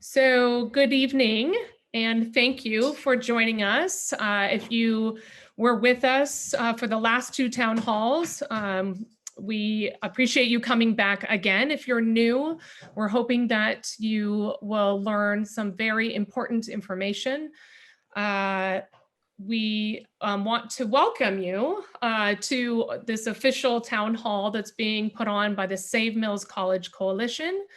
So good evening, and thank you for joining us. If you were with us for the last two town halls, we appreciate you coming back again. If you're new, we're hoping that you will learn some very important information. We want to welcome you to this official town hall that's being put on by the Save Mills College Coalition.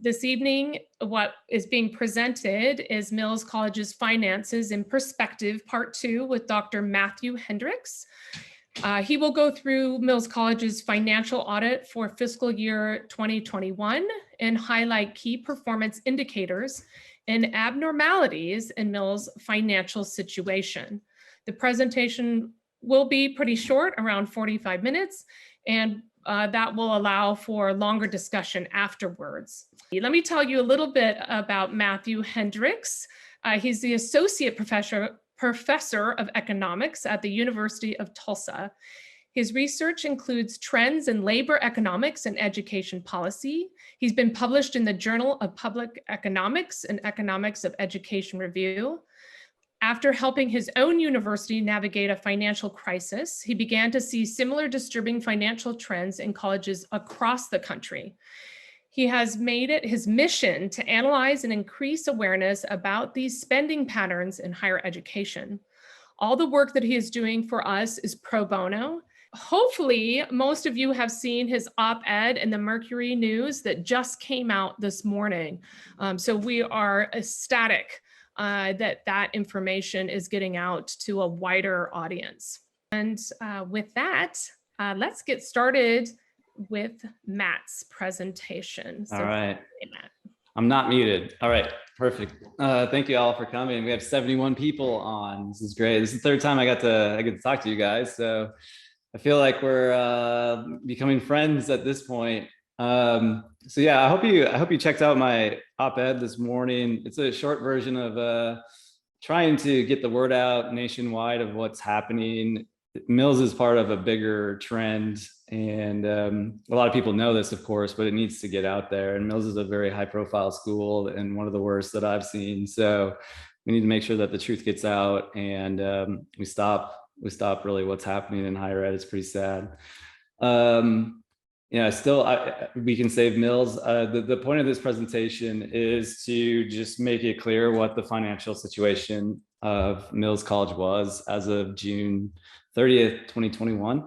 This evening, what is being presented is Mills College's Finances in Perspective, Part 2 with Dr. Matthew Hendricks. He will go through Mills College's financial audit for fiscal year 2021 and highlight key performance indicators and abnormalities in Mills' financial situation. The presentation will be pretty short, around 45 minutes, and that will allow for longer discussion afterwards. Let me tell you a little bit about Matthew Hendricks. He's the Associate Professor of Economics at the University of Tulsa. His research includes trends in labor economics and education policy. He's been published in the Journal of Public Economics and Economics of Education Review. After helping his own university navigate a financial crisis, he began to see similar disturbing financial trends in colleges across the country. He has made it his mission to analyze and increase awareness about these spending patterns in higher education. All the work that he is doing for us is pro bono. Hopefully, most of you have seen his op-ed in the Mercury News that just came out this morning. So we are ecstatic that information is getting out to a wider audience. And with that, let's get started with Matt's presentation. So all right. Matt. I'm not muted. All right, perfect. Thank you all for coming. We have 71 people on. This is great. This is the third time I get to talk to you guys. So I feel like we're becoming friends at this point. So yeah, I hope you checked out my op-ed this morning. It's a short version of trying to get the word out nationwide of what's happening. Mills is part of a bigger trend, and a lot of people know this, of course, but it needs to get out there. And Mills is a very high-profile school and one of the worst that I've seen. So we need to make sure that the truth gets out, and we stop really what's happening in higher ed. It's pretty sad. Yeah, we can save Mills. The point of this presentation is to just make it clear what the financial situation of Mills College was as of June 30th, 2021.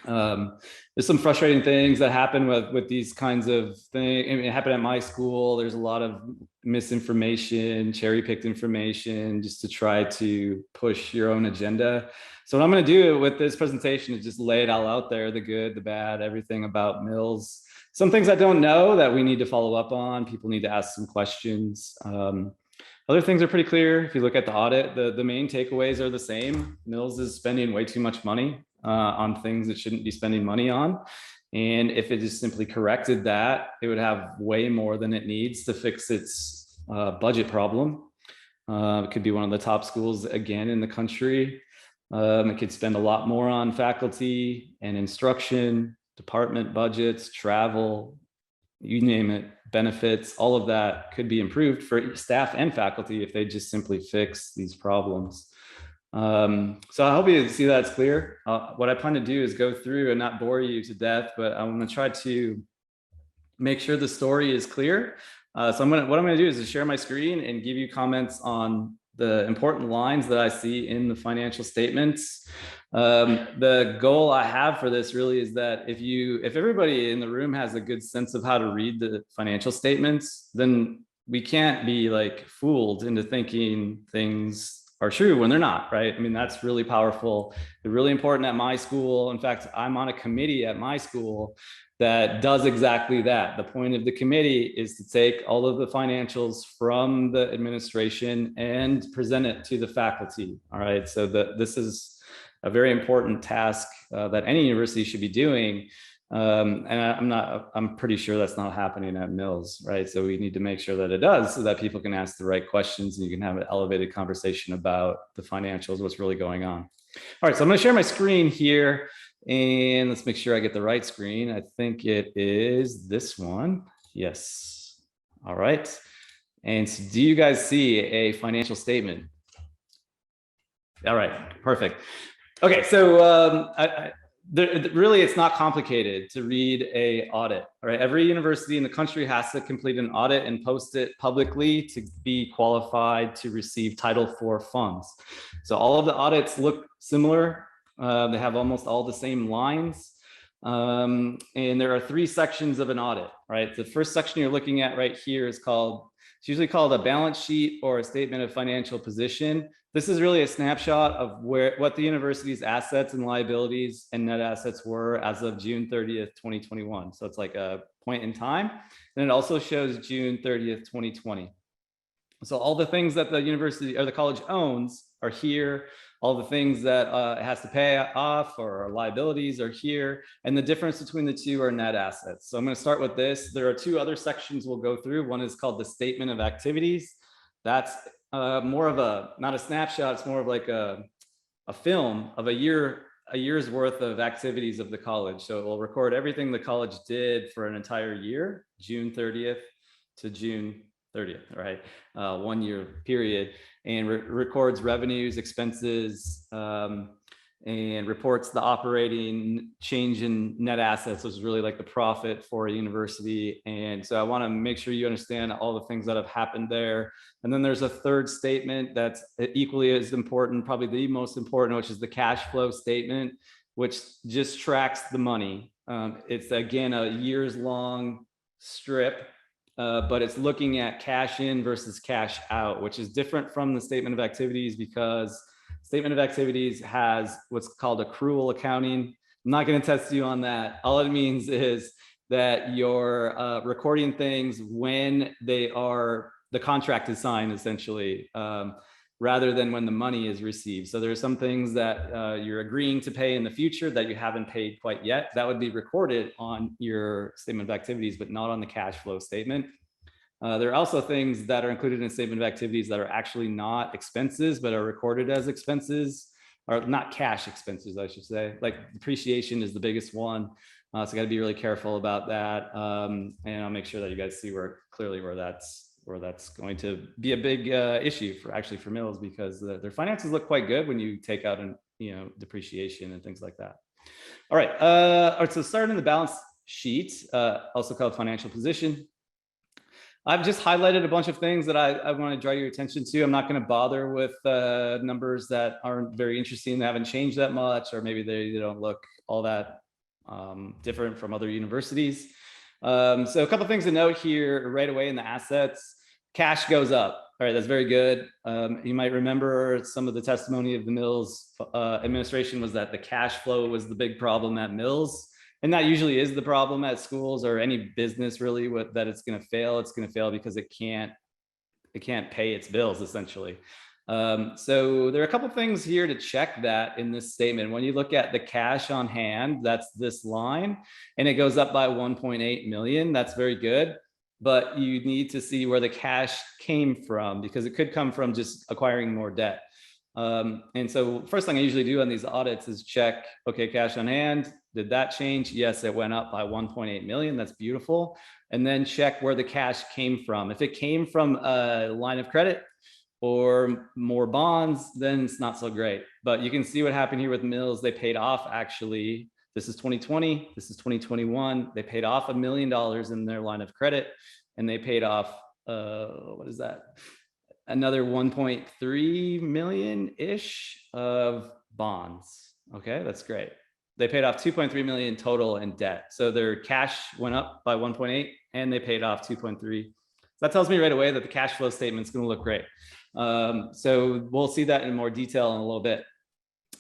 There's some frustrating things that happen with these kinds of things. I mean, it happened at my school. There's a lot of misinformation, cherry-picked information, just to try to push your own agenda. So what I'm going to do with this presentation is just lay it all out there, the good, the bad, everything about Mills. Some things I don't know that we need to follow up on. People need to ask some questions. Other things are pretty clear. If you look at the audit, the main takeaways are the same. Mills is spending way too much money on things it shouldn't be spending money on. And if it just simply corrected that, it would have way more than it needs to fix its budget problem. It could be one of the top schools again in the country. It could spend a lot more on faculty and instruction, department budgets, travel, you name it, benefits. All of that could be improved for staff and faculty if they just simply fix these problems. So I hope you see that's clear. What I plan to do is go through and not bore you to death, but I'm going to try to make sure the story is clear. So what I'm going to do is to share my screen and give you comments on the important lines that I see in the financial statements. The goal I have for this really is that if everybody in the room has a good sense of how to read the financial statements, then we can't be like fooled into thinking things are true when they're not, right? I mean, that's really powerful. They're really important at my school. In fact, I'm on a committee at my school that does exactly that. The point of the committee is to take all of the financials from the administration and present it to the faculty. All right, so this is a very important task that any university should be doing. And I'm pretty sure that's not happening at Mills, right? So we need to make sure that it does, so that people can ask the right questions and you can have an elevated conversation about the financials, what's really going on. All right, so I'm going to share my screen here, and let's make sure I get the right screen. I think it is this one. Yes. All right. And so do you guys see a financial statement? All right, perfect. Okay, so really it's not complicated to read a audit. All right, every university in the country has to complete an audit and post it publicly to be qualified to receive Title IV funds. So all of the audits look similar. They have almost all the same lines. And there are 3 sections of an audit, right? The first section you're looking at right here is it's usually called a balance sheet or a statement of financial position. This is really a snapshot of what the university's assets and liabilities and net assets were as of June 30th, 2021. So it's like a point in time. And it also shows June 30th, 2020. So all the things that the university or the college owns are here. All the things that it has to pay off or liabilities are here. And the difference between the two are net assets. So I'm going to start with this. There are 2 other sections we'll go through. One is called the statement of activities. That's more of not a snapshot. It's more of like a film of a year's worth of activities of the college. So it will record everything the college did for an entire year, June 30th to June 30th, right? 1 year period, and records revenues, expenses, and reports the operating change in net assets, which is really like the profit for a university. And so I want to make sure you understand all the things that have happened there. And then there's a third statement that's equally as important, probably the most important, which is the cash flow statement, which just tracks the money. It's again a years long strip, but it's looking at cash in versus cash out, which is different from the statement of activities because statement of activities has what's called accrual accounting. I'm not going to test you on that. All it means is that you're recording things when the contract is signed, essentially, rather than when the money is received. So there are some things that you're agreeing to pay in the future that you haven't paid quite yet. That would be recorded on your statement of activities, but not on the cash flow statement. There are also things that are included in statement of activities that are actually not expenses, but are recorded as expenses, or not cash expenses, I should say. Like depreciation is the biggest one. So got to be really careful about that. And I'll make sure that you guys see clearly where that's going to be a big issue for Mills, because their finances look quite good when you take out depreciation and things like that. All right, so starting in the balance sheet, also called financial position. I've just highlighted a bunch of things that I want to draw your attention to. I'm not going to bother with numbers that aren't very interesting, that haven't changed that much, or maybe they don't look all that different from other universities. So a couple of things to note here right away in the assets. Cash goes up. All right, that's very good. You might remember some of the testimony of the Mills administration was that the cash flow was the big problem at Mills. And that usually is the problem at schools or any business really, that it's going to fail. It's going to fail because it can't pay its bills, essentially. So there are a couple of things here to check that in this statement. When you look at the cash on hand, that's this line, and it goes up by 1.8 million. That's very good. But you need to see where the cash came from, because it could come from just acquiring more debt. And so first thing I usually do on these audits is check, okay, cash on hand, did that change? Yes, it went up by 1.8 million. That's beautiful. And then check where the cash came from. If it came from a line of credit or more bonds, then it's not so great. But you can see what happened here with Mills. They paid off, actually. This is 2020, this is 2021. They paid off $1 million in their line of credit, and they paid off, what is that? Another 1.3 million-ish of bonds. Okay, that's great. They paid off 2.3 million total in debt. So their cash went up by 1.8 and they paid off 2.3. So that tells me right away that the cash flow statement is going to look great. So we'll see that in more detail in a little bit.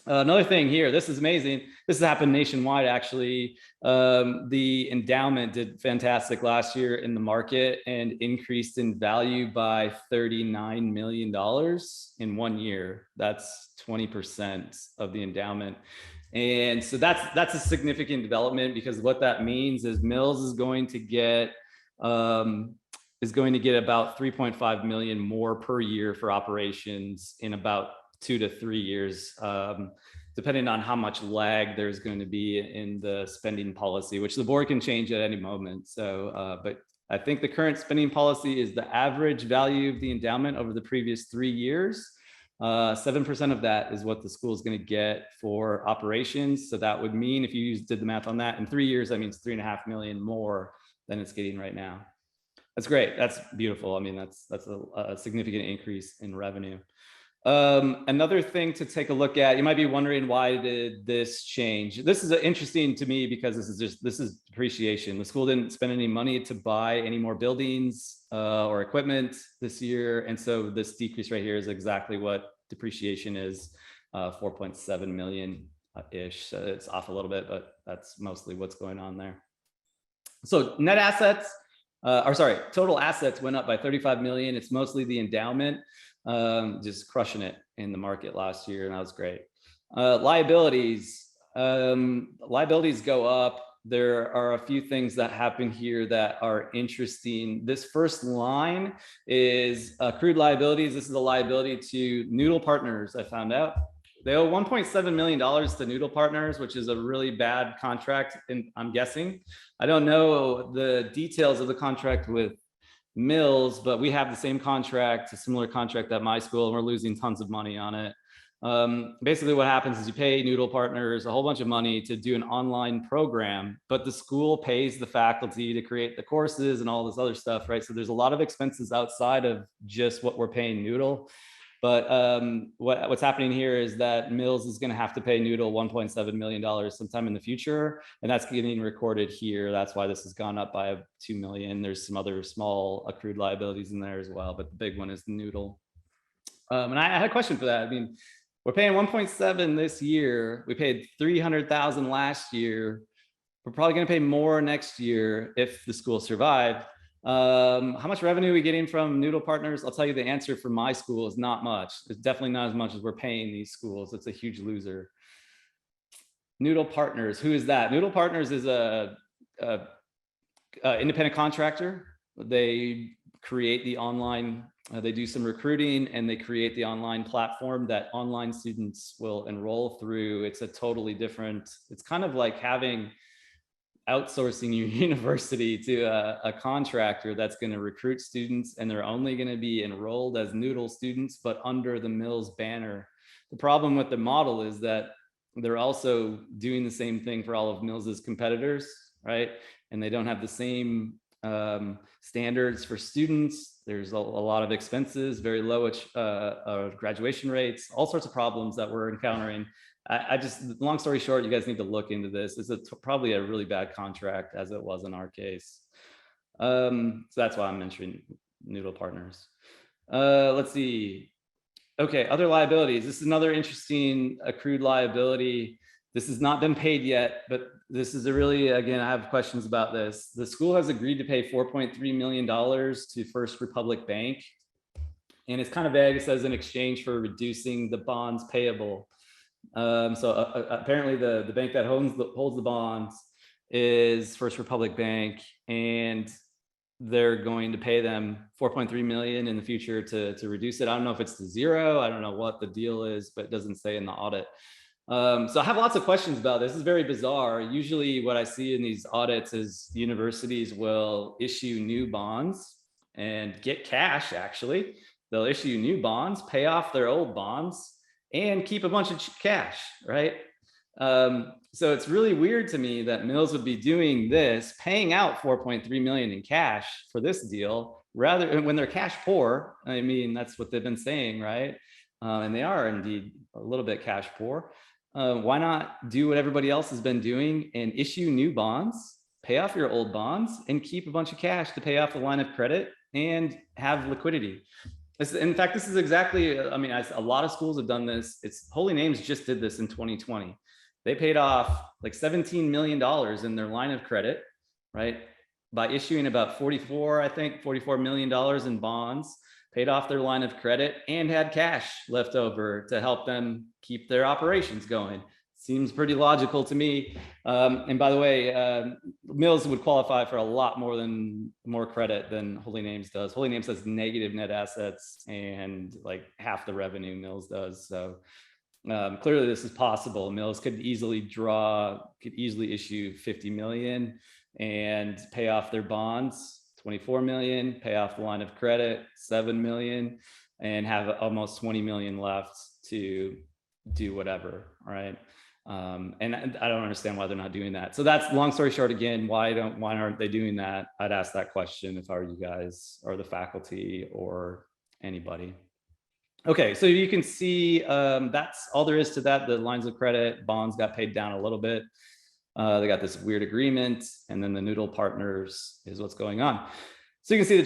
Another thing here, this is amazing. This has happened nationwide, actually. The endowment did fantastic last year in the market and increased in value by $39 million in 1 year. That's 20% of the endowment. And so that's a significant development, because what that means is Mills is going to get about 3.5 million more per year for operations in about 2 to 3 years, depending on how much lag there's going to be in the spending policy, which the board can change at any moment. So, but I think the current spending policy is the average value of the endowment over the previous 3 years. 7% of that is what the school is going to get for operations. So that would mean, if you did the math on that, in 3 years, that means $3.5 million more than it's getting right now. That's great. That's beautiful. I mean, that's a significant increase in revenue. Another thing to take a look at, you might be wondering, why did this change? This is interesting to me because this is depreciation. The school didn't spend any money to buy any more buildings or equipment this year. And so this decrease right here is exactly what depreciation is, 4.7 million ish. So it's off a little bit, but that's mostly what's going on there. So net assets, total assets went up by 35 million. It's mostly the endowment. Just crushing it in the market last year, and that was great. Liabilities go up. There are a few things that happen here that are interesting. This first line is accrued liabilities. This is a liability to Noodle Partners, I found out. They owe $1.7 million to Noodle Partners, which is a really bad contract, and I'm guessing. I don't know the details of the contract with Mills, but we have the same contract, a similar contract at my school, and we're losing tons of money on it. Basically what happens is you pay Noodle Partners a whole bunch of money to do an online program, but the school pays the faculty to create the courses and all this other stuff, right? So there's a lot of expenses outside of just what we're paying Noodle. But what's happening here is that Mills is going to have to pay Noodle $1.7 million sometime in the future, and that's getting recorded here. That's why this has gone up by 2 million. There's some other small accrued liabilities in there as well, but the big one is Noodle. And I had a question for that. I mean, we're paying 1.7 this year. We paid 300,000 last year. We're probably going to pay more next year if the school survived. How much revenue are we getting from Noodle Partners? I'll tell you the answer for my school is not much. It's definitely not as much as we're paying these schools. It's a huge loser. Noodle Partners, who is that? Noodle Partners is a independent contractor. They create the online, they do some recruiting, and they create the online platform that online students will enroll through. It's a totally different, it's kind of like outsourcing your university to a contractor that's going to recruit students, and they're only going to be enrolled as Noodle students, but under the Mills banner. The problem with the model is that they're also doing the same thing for all of Mills's competitors, right? And they don't have the same standards for students. There's a lot of expenses, very low graduation rates, all sorts of problems that we're encountering. I just, long story short, you guys need to look into this. It's probably a really bad contract, as it was in our case. So that's why I'm mentioning Noodle Partners. Let's see. Okay, other liabilities. This is another interesting accrued liability. This has not been paid yet, but this is a really, again, I have questions about this. The school has agreed to pay $4.3 million to First Republic Bank. And it's kind of vague. It says in exchange for reducing the bonds payable. Apparently the bank that holds the bonds is First Republic Bank, and they're going to pay them 4.3 million in the future to reduce it. I don't know if it's to zero. I don't know what the deal is, but it doesn't say in the audit. So I have lots of questions about this. This is very bizarre. Usually what I see in these audits is universities will issue new bonds and get cash. Actually, they'll issue new bonds, pay off their old bonds, and keep a bunch of cash, right? So it's really weird to me that Mills would be doing this, paying out 4.3 million in cash for this deal, rather when they're cash poor. I mean, that's what they've been saying, right? And they are indeed a little bit cash poor. Why not do what everybody else has been doing and issue new bonds, pay off your old bonds, and keep a bunch of cash to pay off the line of credit and have liquidity? In fact, this is exactly, I mean, a lot of schools have done this. It's Holy Names just did this in 2020. They paid off like $17 million in their line of credit, right? By issuing about $44 million in bonds, paid off their line of credit, and had cash left over to help them keep their operations going. Seems pretty logical to me. And by the way, Mills would qualify for a lot more credit than Holy Names does. Holy Names has negative net assets and like half the revenue Mills does. So clearly this is possible. Mills could easily issue 50 million and pay off their bonds 24 million, pay off the line of credit, 7 million, and have almost 20 million left to do whatever, all right? And I don't understand why they're not doing that. So that's, long story short, again, why aren't they doing that? I'd ask that question if I were you guys or the faculty or anybody. Okay, so you can see that's all there is to that. The lines of credit, bonds got paid down a little bit. They got this weird agreement, and then the noodle partners is what's going on. So you can see the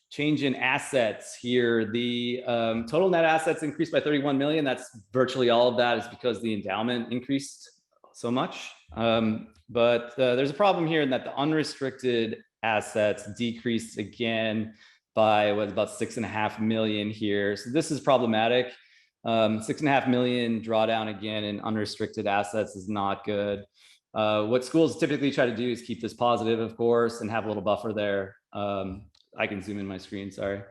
change in assets here. The total net assets increased by 31 million. That's virtually all of that is because the endowment increased so much. But there's a problem here in that the unrestricted assets decreased again by what, about 6.5 million here. So this is problematic. 6.5 million drawdown again in unrestricted assets is not good. What schools typically try to do is keep this positive, of course, and have a little buffer there. I can zoom in my screen, sorry.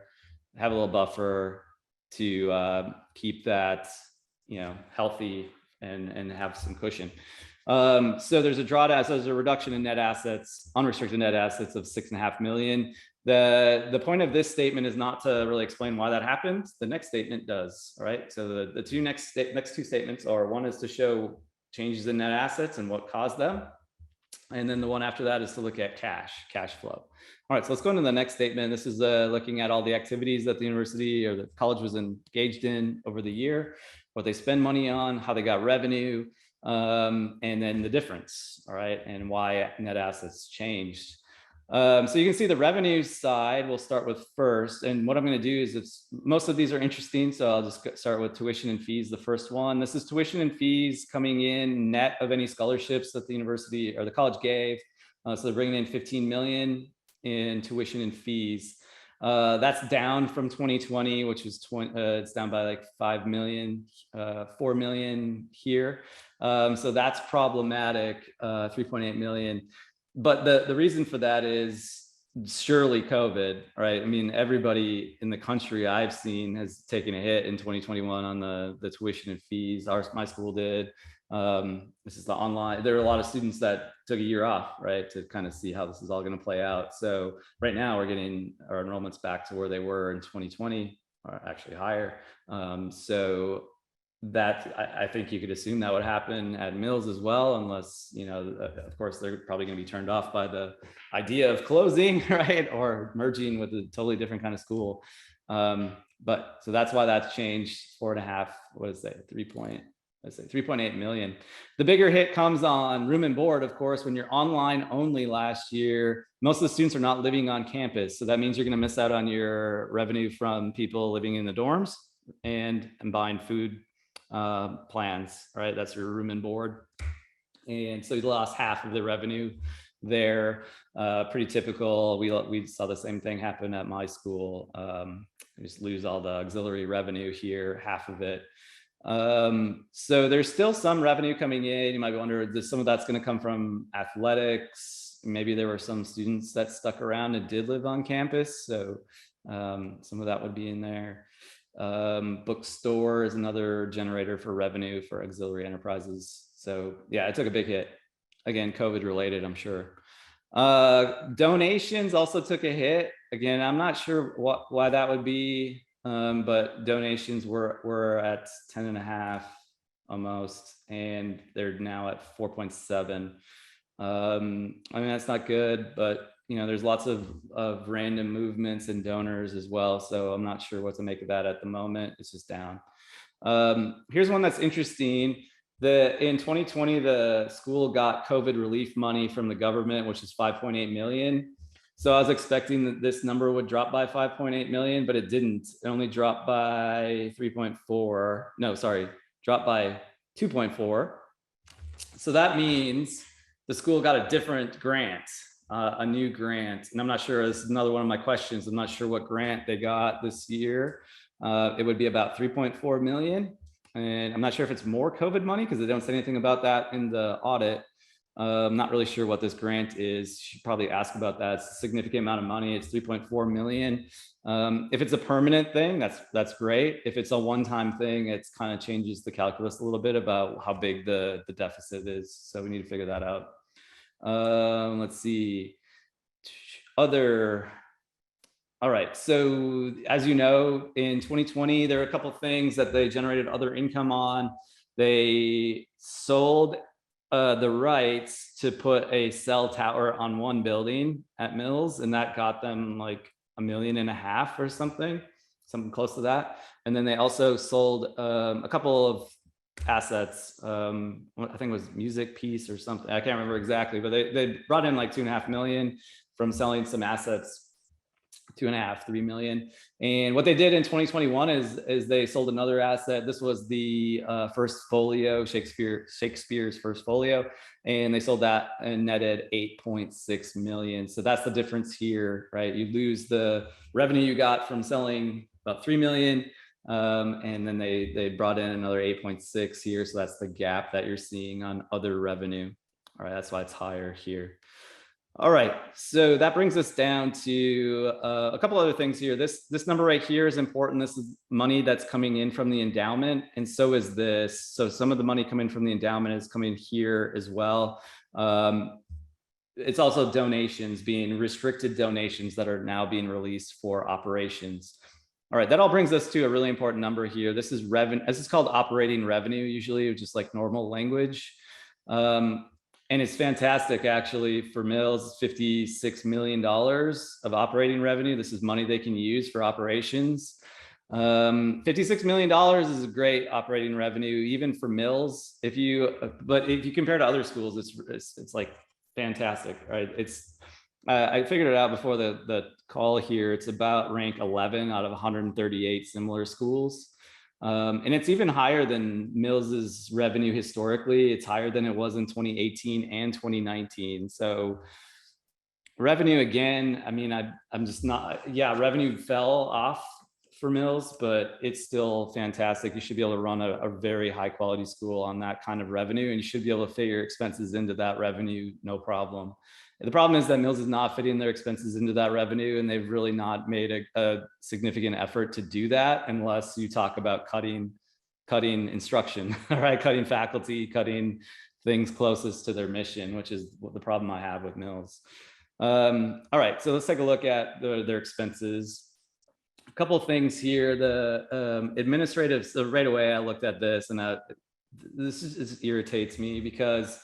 Have a little buffer to keep that, healthy and have some cushion. So there's a drawdown, so there's a reduction in net assets, unrestricted net assets of 6.5 million. The point of this statement is not to really explain why that happened. The next statement does, all right? So the next two statements are, one is to show changes in net assets and what caused them. And then the one after that is to look at cash flow. All right, so let's go into the next statement. This is looking at all the activities that the university or the college was engaged in over the year, what they spend money on, how they got revenue, and then the difference, all right, and why net assets changed. So you can see the revenue side we'll start with first. And what I'm going to do is, most of these are interesting, so I'll just start with tuition and fees, the first one. This is tuition and fees coming in net of any scholarships that the university or the college gave. So they're bringing in 15 million in tuition and fees. That's down from 2020, which was it's down by like 5 million, 4 million here. So that's problematic, 3.8 million. But the reason for that is surely COVID, right? I mean, everybody in the country I've seen has taken a hit in 2021 on the tuition and fees. My school did. This is the online. There are a lot of students that took a year off, right, to kind of see how this is all going to play out. So right now we're getting our enrollments back to where they were in 2020, or actually higher. So that I think you could assume that would happen at Mills as well, unless, of course, they're probably going to be turned off by the idea of closing, right, or merging with a totally different kind of school. But so that's why that's changed. 4.5, what is that? 3.8 million. The bigger hit comes on room and board, of course. When you're online only last year, most of the students are not living on campus. So that means you're going to miss out on your revenue from people living in the dorms and buying food plans, right? That's your room and board. And so you lost half of the revenue there. Pretty typical. We saw the same thing happen at my school. We just lose all the auxiliary revenue here, half of it. So there's still some revenue coming in. You might wonder, some of that's going to come from athletics. Maybe there were some students that stuck around and did live on campus. So some of that would be in there. Bookstore is another generator for revenue for auxiliary enterprises. So yeah, it took a big hit. Again, COVID related, I'm sure. Donations also took a hit. Again, I'm not sure why that would be, but donations were at 10.5 almost, and they're now at 4.7. I mean, that's not good, but there's lots of random movements and donors as well. So I'm not sure what to make of that at the moment. It's just down. Here's one that's interesting. In 2020, the school got COVID relief money from the government, which is 5.8 million. So I was expecting that this number would drop by 5.8 million, but it didn't. It only dropped by 3.4. No, sorry, dropped by 2.4. So that means the school got a different grant. A new grant. And I'm not sure, this is another one of my questions. I'm not sure what grant they got this year. It would be about 3.4 million. And I'm not sure if it's more COVID money because they don't say anything about that in the audit. I'm not really sure what this grant is. You should probably ask about that. It's a significant amount of money. It's 3.4 million. If it's a permanent thing, that's great. If it's a one-time thing, it kind of changes the calculus a little bit about how big the deficit is. So we need to figure that out. Let's see. other. All right, so as you know, in 2020, there are a couple of things that they generated other income on. They sold the rights to put a cell tower on one building at Mills, and that got them like $1.5 million or something close to that. And then they also sold a couple of assets. I think it was Music Piece or something. I can't remember exactly, but they brought in like $2.5 million from selling some assets. 2.5, 3 million. And what they did in 2021 is they sold another asset. This was the first folio, Shakespeare's first folio, and they sold that and netted 8.6 million. So that's the difference here, right? You lose the revenue you got from selling about 3 million, and then they brought in another 8.6 here. So that's the gap that you're seeing on other revenue. All right, that's why it's higher here. All right, so that brings us down to a couple other things here. This number right here is important. This is money that's coming in from the endowment, and so is this. So some of the money coming from the endowment is coming here as well. It's also donations, being restricted donations that are now being released for operations. All right, that all brings us to a really important number here. This is revenue. This is called operating revenue, usually just like normal language. And it's fantastic, actually, for Mills, $56 million of operating revenue. This is money they can use for operations. $56 million is a great operating revenue, even for Mills. But if you compare to other schools, it's like fantastic, right? I figured it out before the call here. It's about rank 11 out of 138 similar schools. And it's even higher than Mills's revenue historically. It's higher than it was in 2018 and 2019. So revenue, again, I mean, I'm just not, yeah, revenue fell off for Mills, but it's still fantastic. You should be able to run a very high quality school on that kind of revenue, and you should be able to fit your expenses into that revenue, no problem. The problem is that Mills is not fitting their expenses into that revenue, and they've really not made a significant effort to do that unless you talk about cutting instruction, right? Cutting faculty, cutting things closest to their mission, which is the problem I have with Mills. All right, so let's take a look at their expenses. A couple of things here. The administrative, so right away I looked at this, and this irritates me because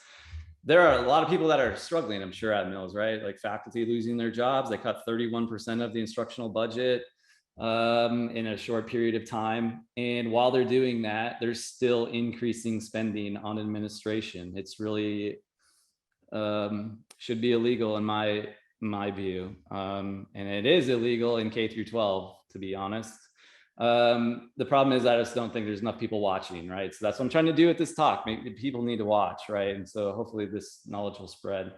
there are a lot of people that are struggling, I'm sure, at Mills, right? Like faculty losing their jobs. They cut 31% of the instructional budget in a short period of time. And while they're doing that, they're still increasing spending on administration. It's really should be illegal in my view. And it is illegal in K through 12, to be honest. The problem is I just don't think there's enough people watching, right? So that's what I'm trying to do with this talk. Maybe people need to watch, right? And so hopefully this knowledge will spread.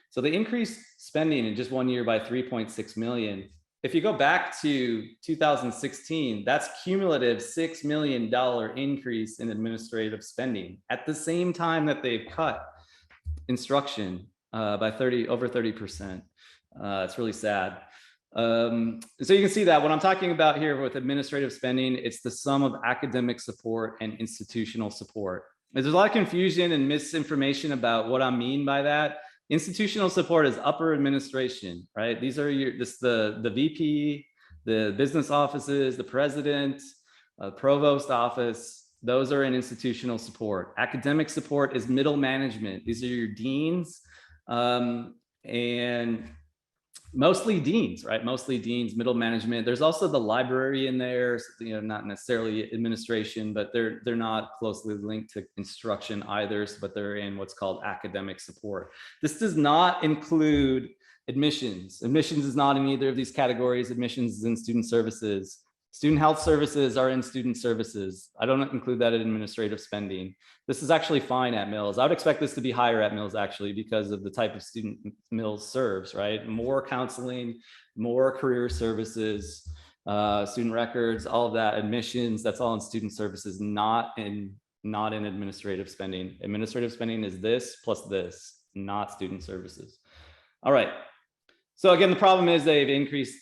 So they increased spending in just 1 year by 3.6 million. If you go back to 2016, that's cumulative $6 million increase in administrative spending at the same time that they've cut instruction by over 30%. It's really sad. So you can see that what I'm talking about here with administrative spending, it's the sum of academic support and institutional support. There's a lot of confusion and misinformation about what I mean by that. Institutional support is upper administration, right? These are the VP, the business offices, the president, provost office. Those are in institutional support. Academic support is middle management. These are your deans, and mostly deans, right? Mostly deans, middle management. There's also the library in there, you know, not necessarily administration, but they're not closely linked to instruction either, but they're in what's called academic support. This does not include admissions. Admissions is not in either of these categories. Admissions is in student services. Student health services are in student services. I don't include that in administrative spending. This is actually fine at Mills. I would expect this to be higher at Mills actually because of the type of student Mills serves, right? More counseling, more career services, student records, all of that, admissions, that's all in student services, not in administrative spending. Administrative spending is this plus this, not student services. All right. So again, the problem is they've increased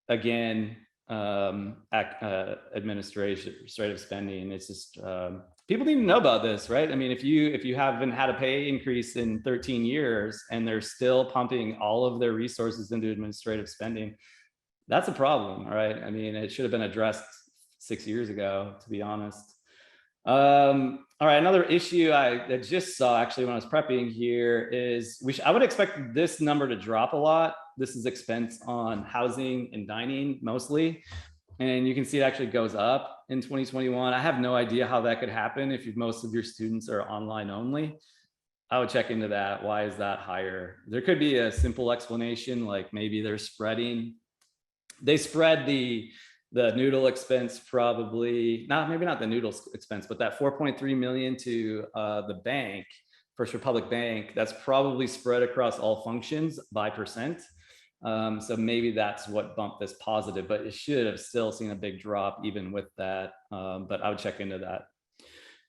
again administrative spending. It's just people need to know about this, right? I mean, if you haven't had a pay increase in 13 years and they're still pumping all of their resources into administrative spending, that's a problem, right? I mean, it should have been addressed 6 years ago, to be honest. All right, another issue I just saw actually when I was prepping here is I would expect this number to drop a lot. This is expense on housing and dining mostly. And you can see it actually goes up in 2021. I have no idea how that could happen if most of your students are online only. I would check into that. Why is that higher? There could be a simple explanation, like maybe they're spreading. They spread the noodle expense probably, maybe not the noodle expense, but that 4.3 million to the bank, First Republic Bank, that's probably spread across all functions by percent. So maybe that's what bumped this positive, but it should have still seen a big drop even with that. But I would check into that.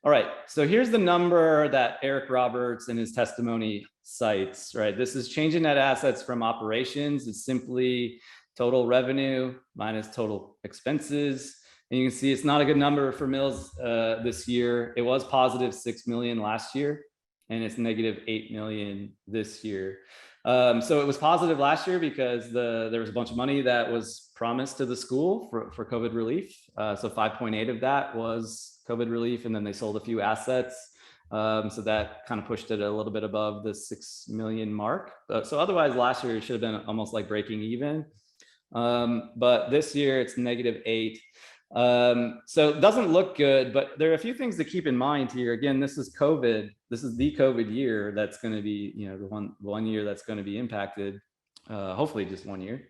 All right, so here's the number that Eric Roberts in his testimony cites, right? This is change in net assets from operations. It's simply total revenue minus total expenses. And you can see it's not a good number for Mills this year. It was positive 6 million last year, and it's negative 8 million this year. So it was positive last year because there was a bunch of money that was promised to the school for COVID relief. So 5.8 of that was COVID relief, and then they sold a few assets. So that kind of pushed it a little bit above the 6 million mark. So otherwise last year it should have been almost like breaking even. But this year it's negative 8. So it doesn't look good, but there are a few things to keep in mind here. Again, this is COVID. This is the COVID year that's going to be, the one year that's going to be impacted. Hopefully just 1 year.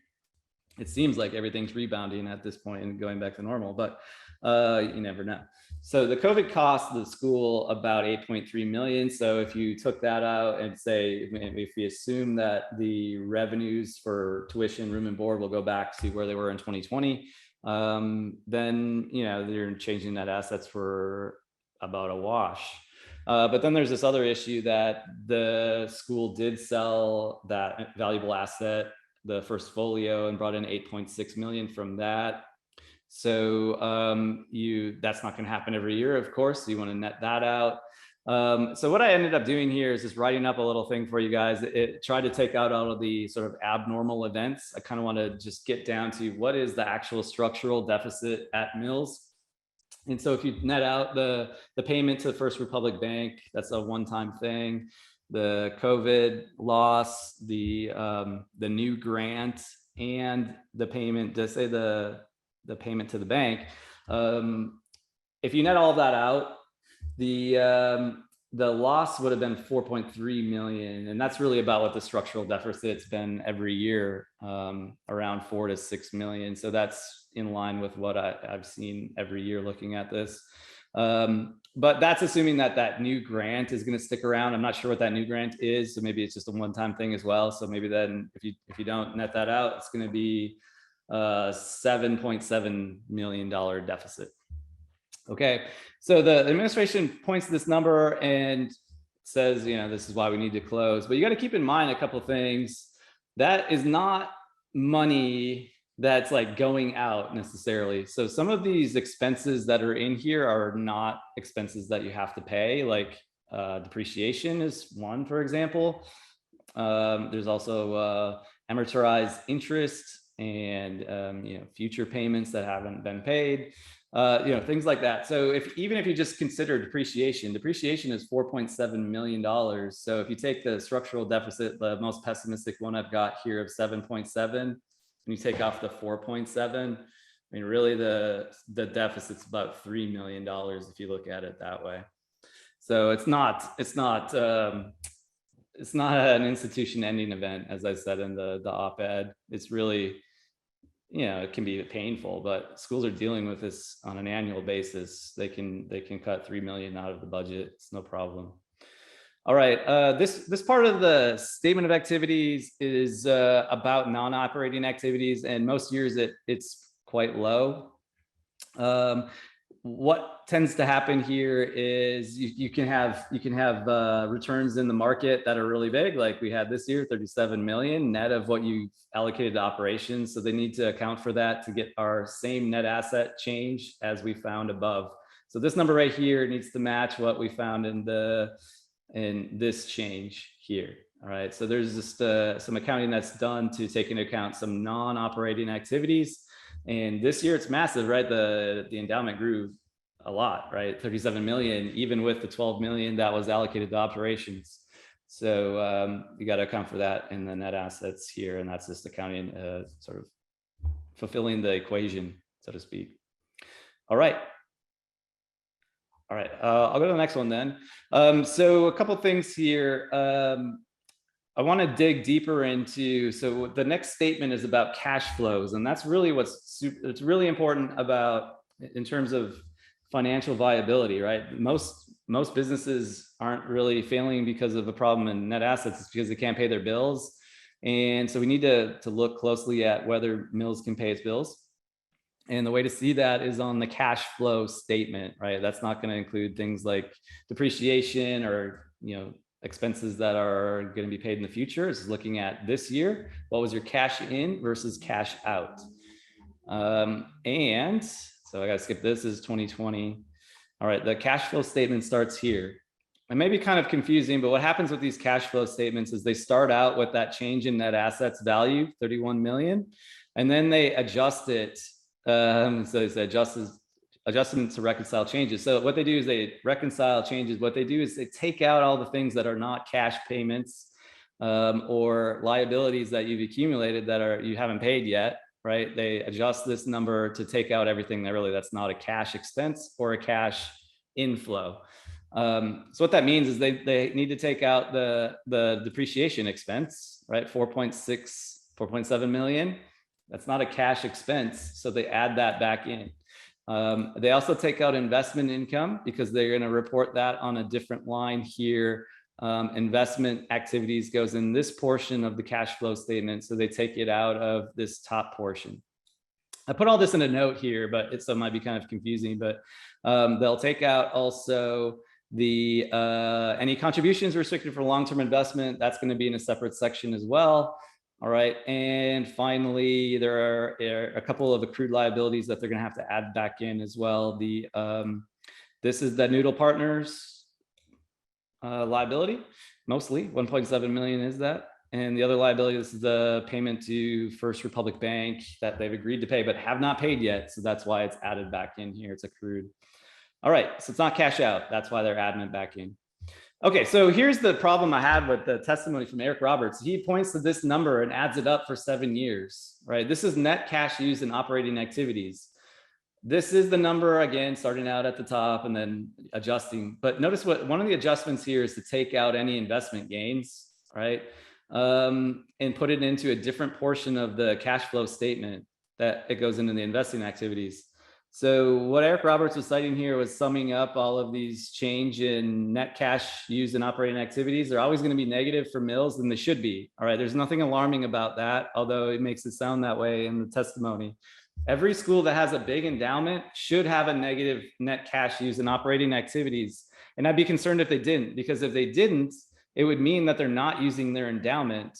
It seems like everything's rebounding at this point and going back to normal, but you never know. So the COVID cost the school about 8.3 million. So if you took that out and say, if we assume that the revenues for tuition, room and board will go back to where they were in 2020, then they're changing net assets for about a wash. But then there's this other issue that the school did sell that valuable asset, the first folio, and brought in 8.6 million from that. So that's not going to happen every year, of course. So you want to net that out. So what I ended up doing here is just writing up a little thing for you guys. It tried to take out all of the sort of abnormal events. I kind of want to just get down to what is the actual structural deficit at Mills. And so if you net out the payment to the First Republic Bank, that's a one-time thing. The COVID loss, the new grant, and the payment, to say the payment to the bank. If you net all of that out, the loss would have been 4.3 million, and that's really about what the structural deficit's been every year, around 4 to 6 million. So that's in line with what I've seen every year looking at this. But that's assuming that new grant is going to stick around. I'm not sure what that new grant is, so maybe it's just a one-time thing as well. So maybe then if you don't net that out, it's going to be $7.7 million deficit. Okay, so the administration points to this number and says, this is why we need to close. But you got to keep in mind a couple of things. That is not money that's like going out necessarily. So some of these expenses that are in here are not expenses that you have to pay, like depreciation is one, for example. There's also amortized interest and future payments that haven't been paid, things like that. So even if you just consider depreciation is $4.7 million. So if you take the structural deficit, the most pessimistic one I've got here of 7.7, and you take off the 4.7, I mean, really the deficit's about $3 million if you look at it that way. So it's not an institution ending event, as I said in the op-ed. It's really, it can be painful, but schools are dealing with this on an annual basis. They can cut 3 million out of the budget. It's no problem. All right, this part of the statement of activities is about non-operating activities, and most years it's quite low. What tends to happen here is you can have returns in the market that are really big, like we had this year, 37 million net of what you allocated to operations. So they need to account for that to get our same net asset change as we found above. So this number right here needs to match what we found in this change here. All right, so there's just some accounting that's done to take into account some non-operating activities. And this year it's massive, right? The endowment grew a lot, right? 37 million, even with the 12 million that was allocated to operations. So you got to account for that in the net assets here. And that's just accounting, sort of fulfilling the equation, so to speak. All right. All right, I'll go to the next one then. So a couple things here. I want to dig deeper into, so the next statement is about cash flows, and that's really it's really important about in terms of financial viability, right? Most businesses aren't really failing because of a problem in net assets. It's because they can't pay their bills. And so we need to look closely at whether Mills can pay its bills. And the way to see that is on the cash flow statement, right? That's not going to include things like depreciation or, expenses that are going to be paid in the future. It's looking at this year. What was your cash in versus cash out? And so I got to skip this. Is 2020. All right. The cash flow statement starts here. It may be kind of confusing, but what happens with these cash flow statements is they start out with that change in net assets value, 31 million, and then they adjust it. So it's adjustment to reconcile changes. So what they do is they reconcile changes. What they do is they take out all the things that are not cash payments or liabilities that you've accumulated that you haven't paid yet, right? They adjust this number to take out everything that's not a cash expense or a cash inflow. So what that means is they need to take out the depreciation expense, right? 4.7 million. That's not a cash expense. So they add that back in. They also take out investment income because they're going to report that on a different line here. Investment activities goes in this portion of the cash flow statement. So they take it out of this top portion. I put all this in a note here, but it might be kind of confusing, but they'll take out also the any contributions restricted for long-term investment. That's going to be in a separate section as well. All right, and finally, there are a couple of accrued liabilities that they're going to have to add back in as well. This is the Noodle Partners liability, mostly 1.7 million is that. And the other liability, this is the payment to First Republic Bank that they've agreed to pay, but have not paid yet. So that's why it's added back in here. It's accrued. All right, so it's not cash out. That's why they're adding it back in. Okay, so here's the problem I had with the testimony from Eric Roberts. He points to this number and adds it up for 7 years, right? This is net cash used in operating activities. This is the number, again, starting out at the top and then adjusting. But notice one of the adjustments here is to take out any investment gains, right? And put it into a different portion of the cash flow statement that it goes into the investing activities. So what Eric Roberts was citing here was summing up all of these change in net cash used in operating activities. They're always going to be negative for Mills, and they should be. All right, there's nothing alarming about that, although it makes it sound that way in the testimony. Every school that has a big endowment should have a negative net cash used in operating activities. And I'd be concerned if they didn't, because if they didn't, it would mean that they're not using their endowment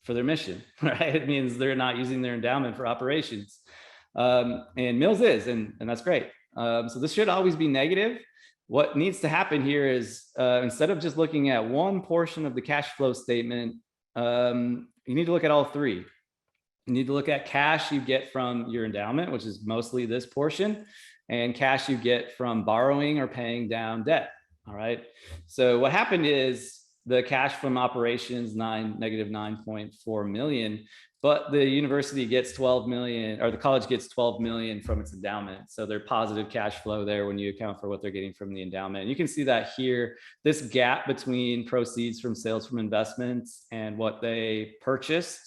for their mission, right? It means they're not using their endowment for operations. And Mills is, and that's great. So this should always be negative. What needs to happen here is instead of just looking at one portion of the cash flow statement, you need to look at all three. You need to look at cash you get from your endowment, which is mostly this portion, and cash you get from borrowing or paying down debt. All right. So what happened is the cash from operations negative 9.4 million. But the university gets 12 million, or the college gets 12 million from its endowment. So they're positive cash flow there when you account for what they're getting from the endowment. And you can see that here, this gap between proceeds from sales from investments and what they purchased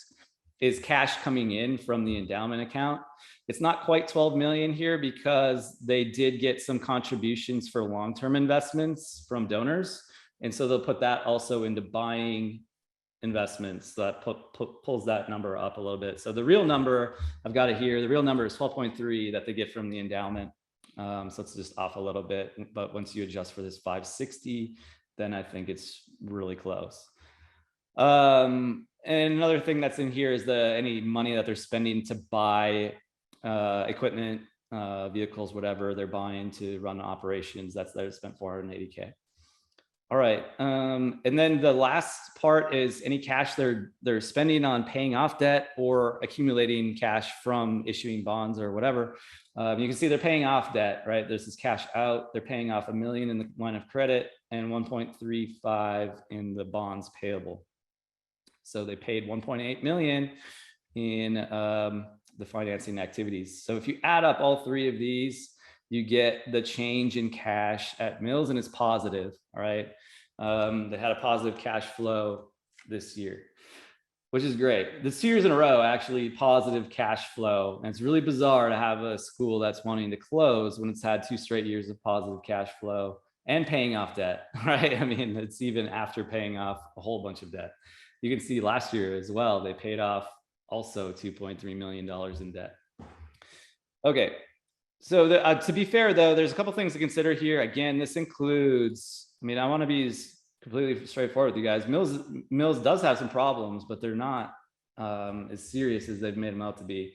is cash coming in from the endowment account. It's not quite 12 million here because they did get some contributions for long-term investments from donors. And so they'll put that also into buying investments. That pulls that number up a little bit. So the real number, I've got it here, the real number is 12.3 that they get from the endowment. So it's just off a little bit, but once you adjust for this 560, then I think it's really close. And another thing that's in here is any money that they're spending to buy equipment vehicles, whatever they're buying to run operations. That's they spent $480K. All right, and then the last part is any cash they're spending on paying off debt or accumulating cash from issuing bonds or whatever. You can see they're paying off debt, right? There's this cash out. They're paying off $1 million in the line of credit and 1.35 in the bonds payable. So they paid 1.8 million in the financing activities. So if you add up all three of these, you get the change in cash at Mills, and it's positive. All right. They had a positive cash flow this year, which is great. This 2 years in a row, actually positive cash flow. And it's really bizarre to have a school that's wanting to close when it's had 2 straight years of positive cash flow and paying off debt, right? I mean, it's even after paying off a whole bunch of debt. You can see last year as well, they paid off also $2.3 million in debt. Okay. So to be fair, though, there's a couple things to consider here. Again, this includes, I mean, I want to be completely straightforward with you guys. Mills does have some problems, but they're not as serious as they've made them out to be.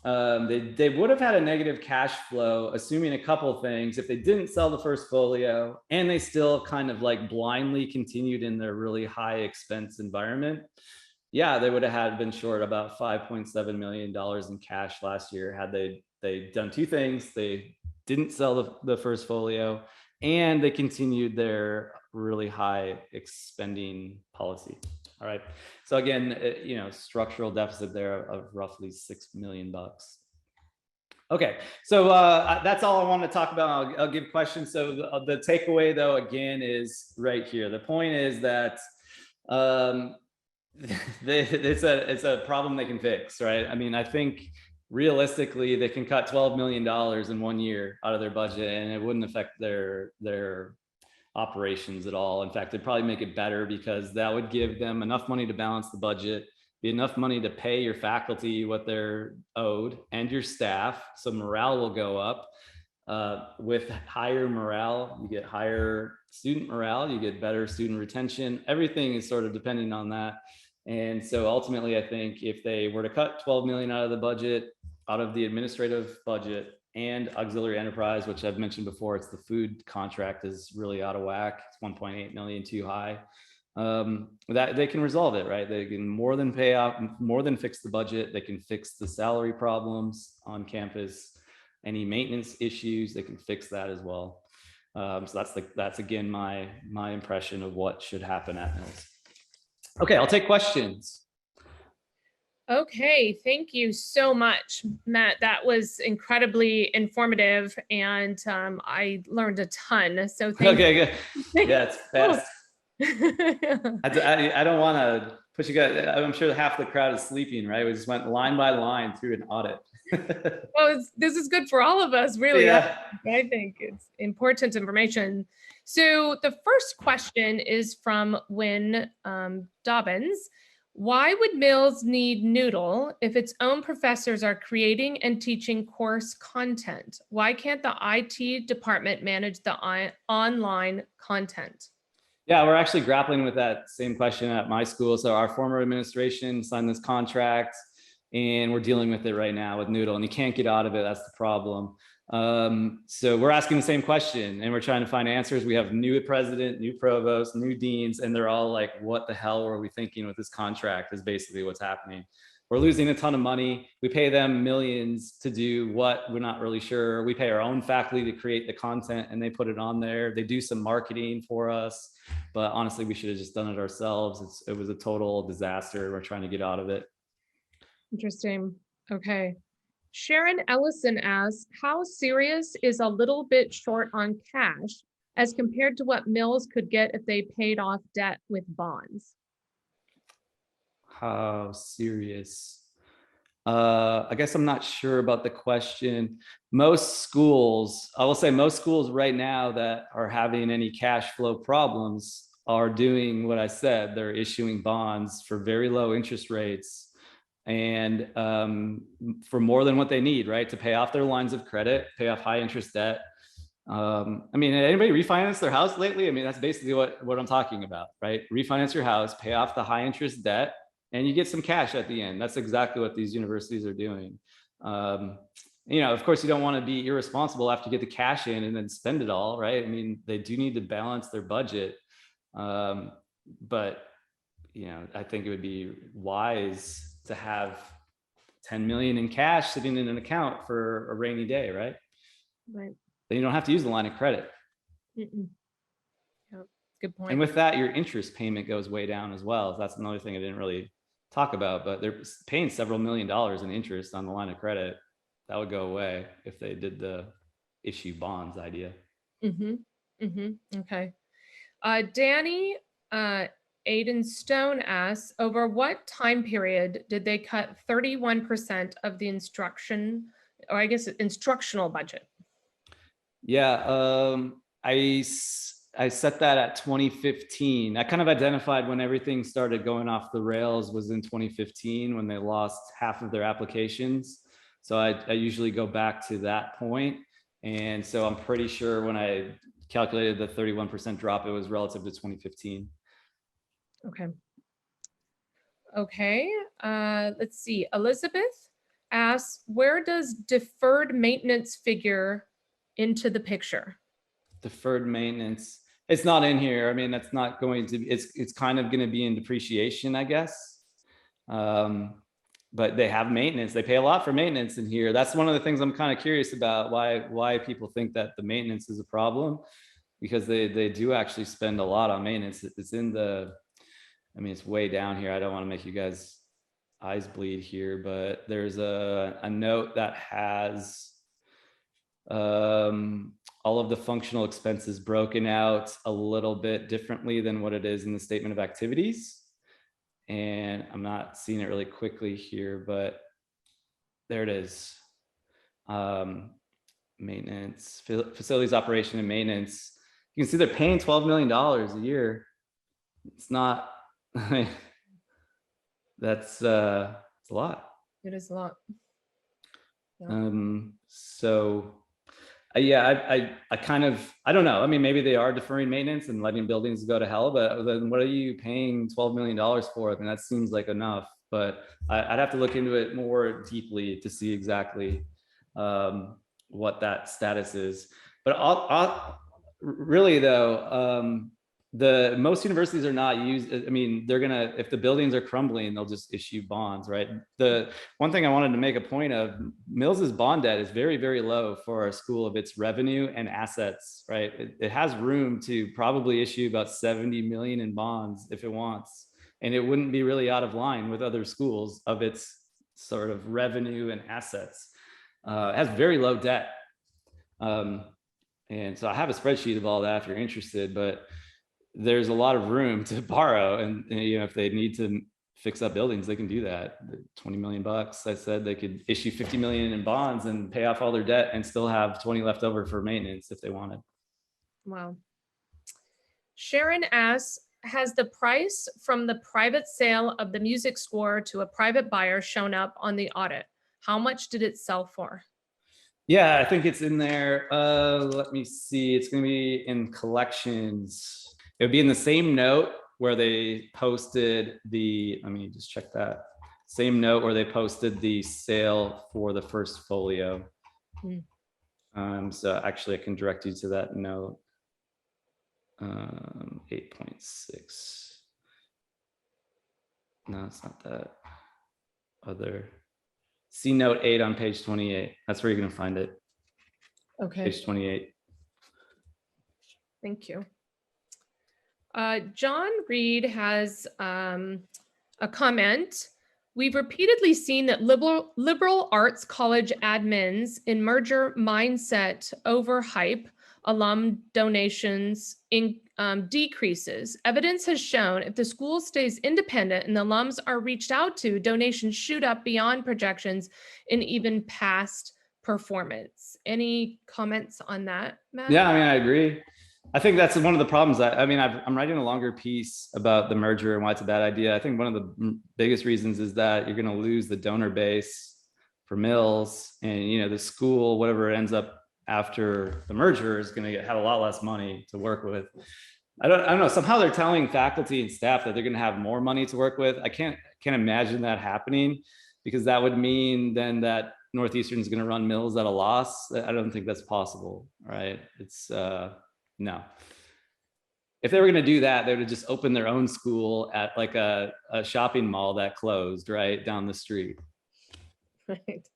They would have had a negative cash flow, assuming a couple things, if they didn't sell the first folio and they still kind of like blindly continued in their really high expense environment. Yeah, they would have been short about $5.7 million in cash last year had they done two things. They didn't sell the first folio and they continued their really high expending policy. All right. So again, you know, structural deficit there of roughly $6 million. Okay. So that's all I want to talk about. I'll give questions. So the takeaway though, again, is right here. The point is that it's a problem they can fix, right? I mean, I think realistically, they can cut $12 million in 1 year out of their budget and it wouldn't affect their operations at all. In fact, it'd probably make it better because that would give them enough money to balance the budget, be enough money to pay your faculty what they're owed and your staff. So morale will go up. With higher morale, you get higher student morale, you get better student retention. Everything is sort of depending on that. And so ultimately, I think if they were to cut 12 million out of the budget, out of the administrative budget and auxiliary enterprise, which I've mentioned before, it's the food contract is really out of whack. It's 1.8 million too high. That they can resolve it, right? They can more than pay off, more than fix the budget. They can fix the salary problems on campus, any maintenance issues, they can fix that as well. So that's again, my impression of what should happen at Mills. Okay, I'll take questions. Okay, thank you so much, Matt. That was incredibly informative and I learned a ton. So thank you. Okay, good. Yeah, it's fast. I don't want to push you guys. I'm sure half the crowd is sleeping, right? We just went line by line through an audit. Well, this is good for all of us, really. Yeah. I think it's important information. So the first question is from Wynn Dobbins. Why would Mills need Noodle if its own professors are creating and teaching course content? Why can't the IT department manage the online content? Yeah, we're actually grappling with that same question at my school. So our former administration signed this contract and we're dealing with it right now with Noodle, and you can't get out of it. That's the problem. So we're asking the same question and we're trying to find answers. We have new president, new provost, new deans, and they're all like, what the hell were we thinking with this contract is basically what's happening. We're losing a ton of money. We pay them millions to do what we're not really sure. We pay our own faculty to create the content and they put it on there. They do some marketing for us, but honestly, we should have just done it ourselves. It was a total disaster. We're trying to get out of it. Interesting. Okay. Sharon Ellison asks, how serious is a little bit short on cash as compared to what Mills could get if they paid off debt with bonds? How serious? I guess I'm not sure about the question. Most schools, I will say most schools right now that are having any cash flow problems are doing what I said. They're issuing bonds for very low interest rates and for more than what they need, right? To pay off their lines of credit, pay off high interest debt. I mean, anybody refinance their house lately? I mean, that's basically what I'm talking about, right? Refinance your house, pay off the high interest debt, and you get some cash at the end. That's exactly what these universities are doing. Of course, you don't want to be irresponsible after you get the cash in and then spend it all, right? I mean, they do need to balance their budget. But, I think it would be wise to have 10 million in cash sitting in an account for a rainy day, right? Right. Then you don't have to use the line of credit. Yep. Good point. And with that, your interest payment goes way down as well. That's another thing I didn't really talk about, but they're paying several $1,000,000 in interest on the line of credit. That would go away if they did the issue bonds idea. Okay. Danny Aiden Stone asks, over what time period did they cut 31% of the instructional budget? Yeah, I set that at 2015. I kind of identified when everything started going off the rails was in 2015 when they lost half of their applications. So I usually go back to that point. And so I'm pretty sure when I calculated the 31% drop, it was relative to 2015. Okay. Let's see. Elizabeth asks, where does deferred maintenance figure into the picture? Deferred maintenance. It's not in here. I mean, that's not going to be, it's kind of going to be in depreciation, I guess. But they have maintenance. They pay a lot for maintenance in here. That's one of the things I'm kind of curious about, why people think that the maintenance is a problem, because they do actually spend a lot on maintenance. It's in the, I mean, it's way down here. I don't want to make you guys eyes bleed here, but there's a note that has all of the functional expenses broken out a little bit differently than what it is in the statement of activities. And I'm not seeing it really quickly here, but there it is. Maintenance, facilities operation and maintenance. You can see they're paying $12 million a year. It's not, that's it's a lot. It is a lot. Yeah. So yeah, I kind of, I don't know. I mean, maybe they are deferring maintenance and letting buildings go to hell, but then what are you paying $12 million for? I mean, that seems like enough, but I'd have to look into it more deeply to see exactly what that status is. But I'll really though, the most universities are not used. I mean, they're gonna, if the buildings are crumbling, they'll just issue bonds, right? The one thing I wanted to make a point of, Mills's bond debt is very, very low for a school of its revenue and assets, right? It has room to probably issue about 70 million in bonds if it wants, and it wouldn't be really out of line with other schools of its sort of revenue and assets. It has very low debt, and so I have a spreadsheet of all that if you're interested, but there's a lot of room to borrow, and if they need to fix up buildings, they can do that. 20 million bucks. I said they could issue 50 million in bonds and pay off all their debt and still have 20 left over for maintenance if they wanted. Wow. Sharon asks, has the price from the private sale of the music score to a private buyer shown up on the audit? How much did it sell for? Yeah, I think it's in there. Let me see. It's going to be in collections. It would be in the same note where they posted the, let me just check that. Same note where they posted the sale for the first folio. So actually I can direct you to that note. 8.6. No, it's not that. Other. See note 8 on page 28. That's where you're going to find it. Okay. Page 28. Thank you. John Reed has a comment. We've repeatedly seen that liberal arts college admins in merger mindset overhype alum donations in decreases. Evidence has shown if the school stays independent and the alums are reached out to, donations shoot up beyond projections and even past performance. Any comments on that, Matt? Yeah, I mean, I agree. I think that's one of the problems. I'm writing a longer piece about the merger and why it's a bad idea. I think one of the biggest reasons is that you're going to lose the donor base for Mills, and the school, whatever it ends up after the merger, is going to have a lot less money to work with. I don't know. Somehow they're telling faculty and staff that they're going to have more money to work with. I can't imagine that happening, because that would mean then that Northeastern is going to run Mills at a loss. I don't think that's possible, right? It's no. If they were going to do that, they would have just opened their own school at like a shopping mall that closed right down the street. Right.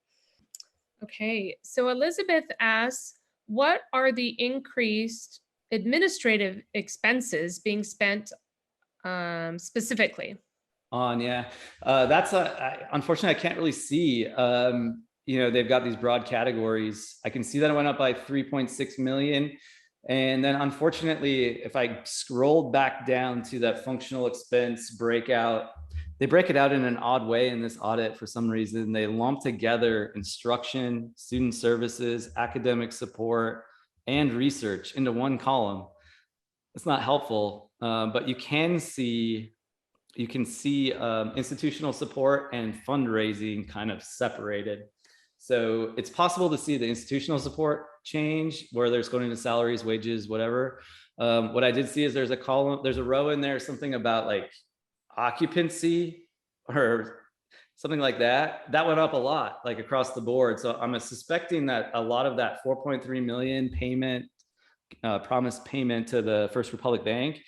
Okay, so Elizabeth asks, what are the increased administrative expenses being spent specifically? That's unfortunately I can't really see. They've got these broad categories. I can see that it went up by 3.6 million. And then unfortunately, if I scroll back down to that functional expense breakout, they break it out in an odd way in this audit for some reason. They lump together instruction, student services, academic support, and research into one column. It's not helpful, but you can see institutional support and fundraising kind of separated. So it's possible to see the institutional support change where there's going into salaries, wages, whatever. What I did see is there's a row in there, something about like occupancy or something like that. That went up a lot, like across the board. So I'm suspecting that a lot of that 4.3 million payment, promised payment to the First Republic Bank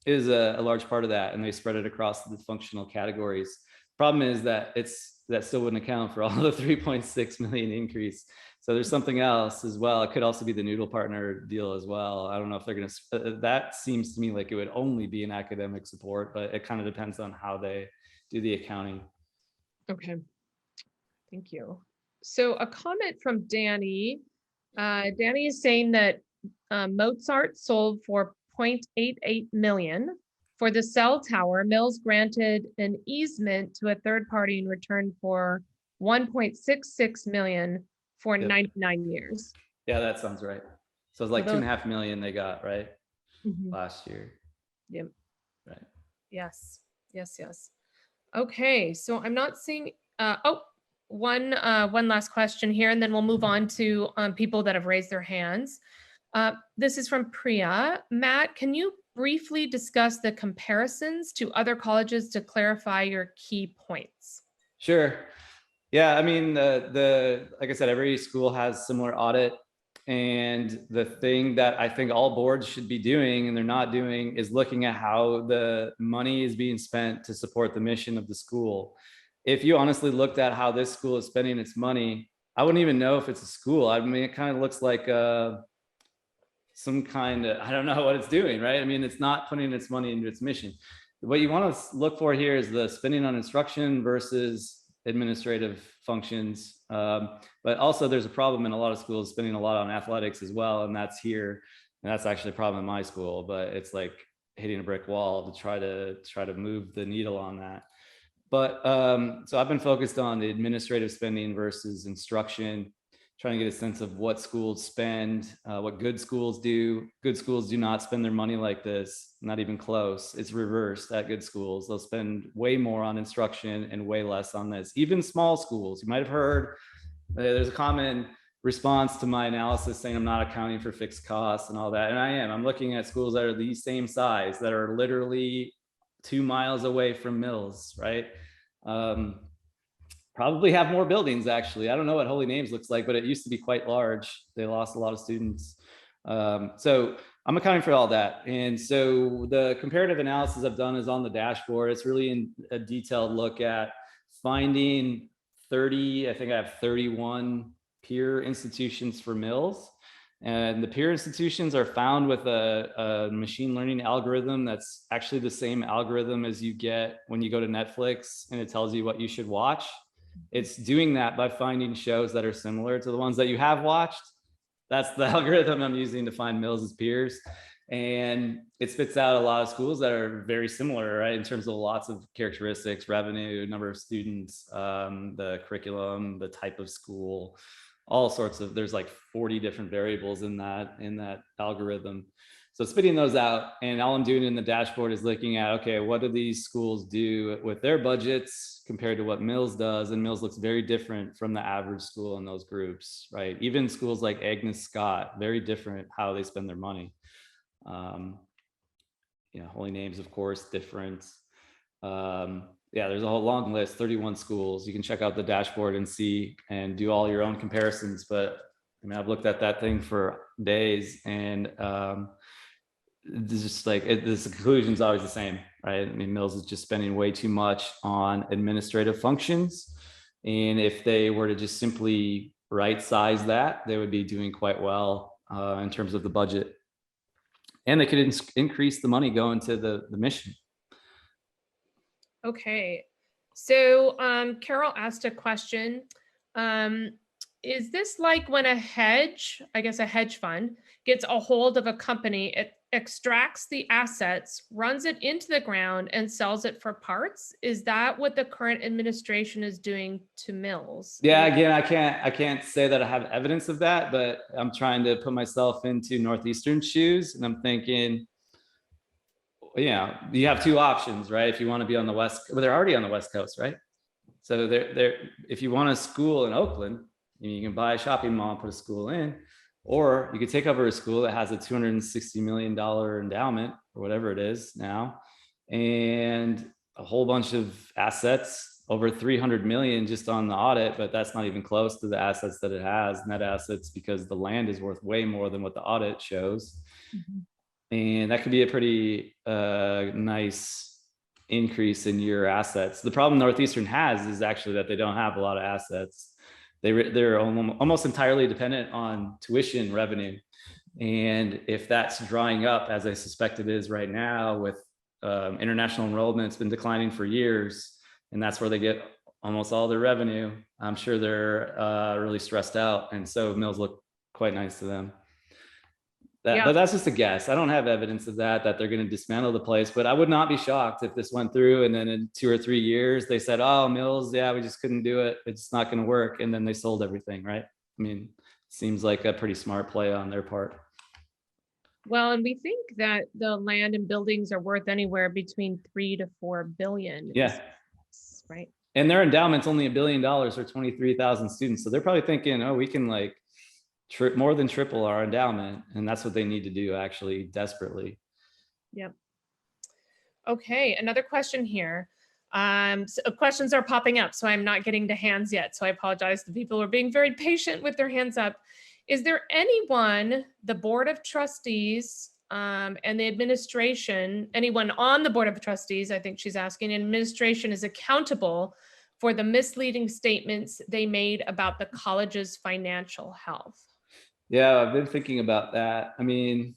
is a large part of that, and they spread it across the functional categories. Problem is that that still wouldn't account for all the 3.6 million increase. So there's something else as well. It could also be the noodle partner deal as well. I don't know if they're going to, that seems to me like it would only be an academic support, but it kind of depends on how they do the accounting. Okay, thank you. So a comment from Danny. Danny is saying that Mozart sold for 0.88 million. For the cell tower, Mills granted an easement to a third party in return for 1.66 million for 99 years. Yeah, that sounds right. So it's like 2.5 million they got, right? Last year. Yep. Right. Yes. Okay, so I'm not seeing, one last question here, and then we'll move on to people that have raised their hands. This is from Priya. Matt, can you briefly discuss the comparisons to other colleges to clarify your key points? Sure. Yeah, I mean, like I said, every school has similar audit. And the thing that I think all boards should be doing, and they're not doing, is looking at how the money is being spent to support the mission of the school. If you honestly looked at how this school is spending its money, I wouldn't even know if it's a school. I mean, it kind of looks like some kind of, I don't know what it's doing, right? I mean, it's not putting its money into its mission. What you want to look for here is the spending on instruction versus administrative functions. But also there's a problem in a lot of schools spending a lot on athletics as well. And that's here. And that's actually a problem in my school, but it's like hitting a brick wall to try to move the needle on that. But so I've been focused on the administrative spending versus instruction, trying to get a sense of what schools spend, what good schools do. Good schools do not spend their money like this, not even close. It's reversed at good schools. They'll spend way more on instruction and way less on this. Even small schools, you might have heard, there's a common response to my analysis saying I'm not accounting for fixed costs and all that. And I am. I'm looking at schools that are the same size, that are literally 2 miles away from Mills, right? Probably have more buildings, actually. I don't know what Holy Names looks like, but it used to be quite large. They lost a lot of students. So I'm accounting for all that. And so the comparative analysis I've done is on the dashboard. It's really in a detailed look at finding 30, I think I have 31 peer institutions for Mills. And the peer institutions are found with a machine learning algorithm that's actually the same algorithm as you get when you go to Netflix and it tells you what you should watch. It's doing that by finding shows that are similar to the ones that you have watched. That's the algorithm I'm using to find Mills' peers. And it spits out a lot of schools that are very similar, right? In terms of lots of characteristics, revenue, number of students, the curriculum, the type of school, all sorts of, there's like 40 different variables in that algorithm. So spitting those out, and all I'm doing in the dashboard is looking at, okay, what do these schools do with their budgets compared to what Mills does? And Mills looks very different from the average school in those groups, right? Even schools like Agnes Scott, very different how they spend their money. Holy Names, of course, different. yeah, there's a whole long list, 31 schools. You can check out the dashboard and see and do all your own comparisons. But I mean, I've looked at that thing for days, and it's just like the conclusion is always the same, right? I mean, Mills is just spending way too much on administrative functions. And if they were to just simply right size that, they would be doing quite well in terms of the budget. And they could increase the money going to the mission. Okay, so Carol asked a question. Is this like when a hedge, I guess a hedge fund, gets a hold of a company, it extracts the assets, runs it into the ground, and sells it for parts? Is that what the current administration is doing to Mills? Yeah, again, I can't say that I have evidence of that, but I'm trying to put myself into Northeastern shoes, and I'm thinking, yeah, you have two options, right? If you want to be on the West, well, they're already on the West Coast, right? So they're if you want a school in Oakland, you can buy a shopping mall and put a school in, or you could take over a school that has a $260 million endowment or whatever it is now, and a whole bunch of assets, over 300 million just on the audit, but that's not even close to the assets that it has, net assets, because the land is worth way more than what the audit shows. Mm-hmm. And that could be a pretty nice increase in your assets. The problem Northeastern has is actually that they don't have a lot of assets. They're almost entirely dependent on tuition revenue. And if that's drying up, as I suspect it is right now, with international enrollment, it's been declining for years, and that's where they get almost all their revenue. I'm sure they're really stressed out. And so Mills look quite nice to them. But that's just a guess. I don't have evidence of that they're going to dismantle the place, but I would not be shocked if this went through and then in 2 or 3 years they said, oh, Mills, yeah, we just couldn't do it. It's not going to work. And then they sold everything, right? I mean, seems like a pretty smart play on their part. Well, and we think that the land and buildings are worth anywhere between 3 to 4 billion. Yeah. Right. And their endowment's only $1 billion for 23,000 students. So they're probably thinking, oh, we can like more than triple our endowment. And that's what they need to do, actually, desperately. Yep. Okay, another question here. So questions are popping up, so I'm not getting to hands yet. So I apologize to people who are being very patient with their hands up. Is there anyone, the Board of Trustees and the administration, anyone on the Board of Trustees, I think she's asking, administration is accountable for the misleading statements they made about the college's financial health? Yeah, I've been thinking about that. I mean,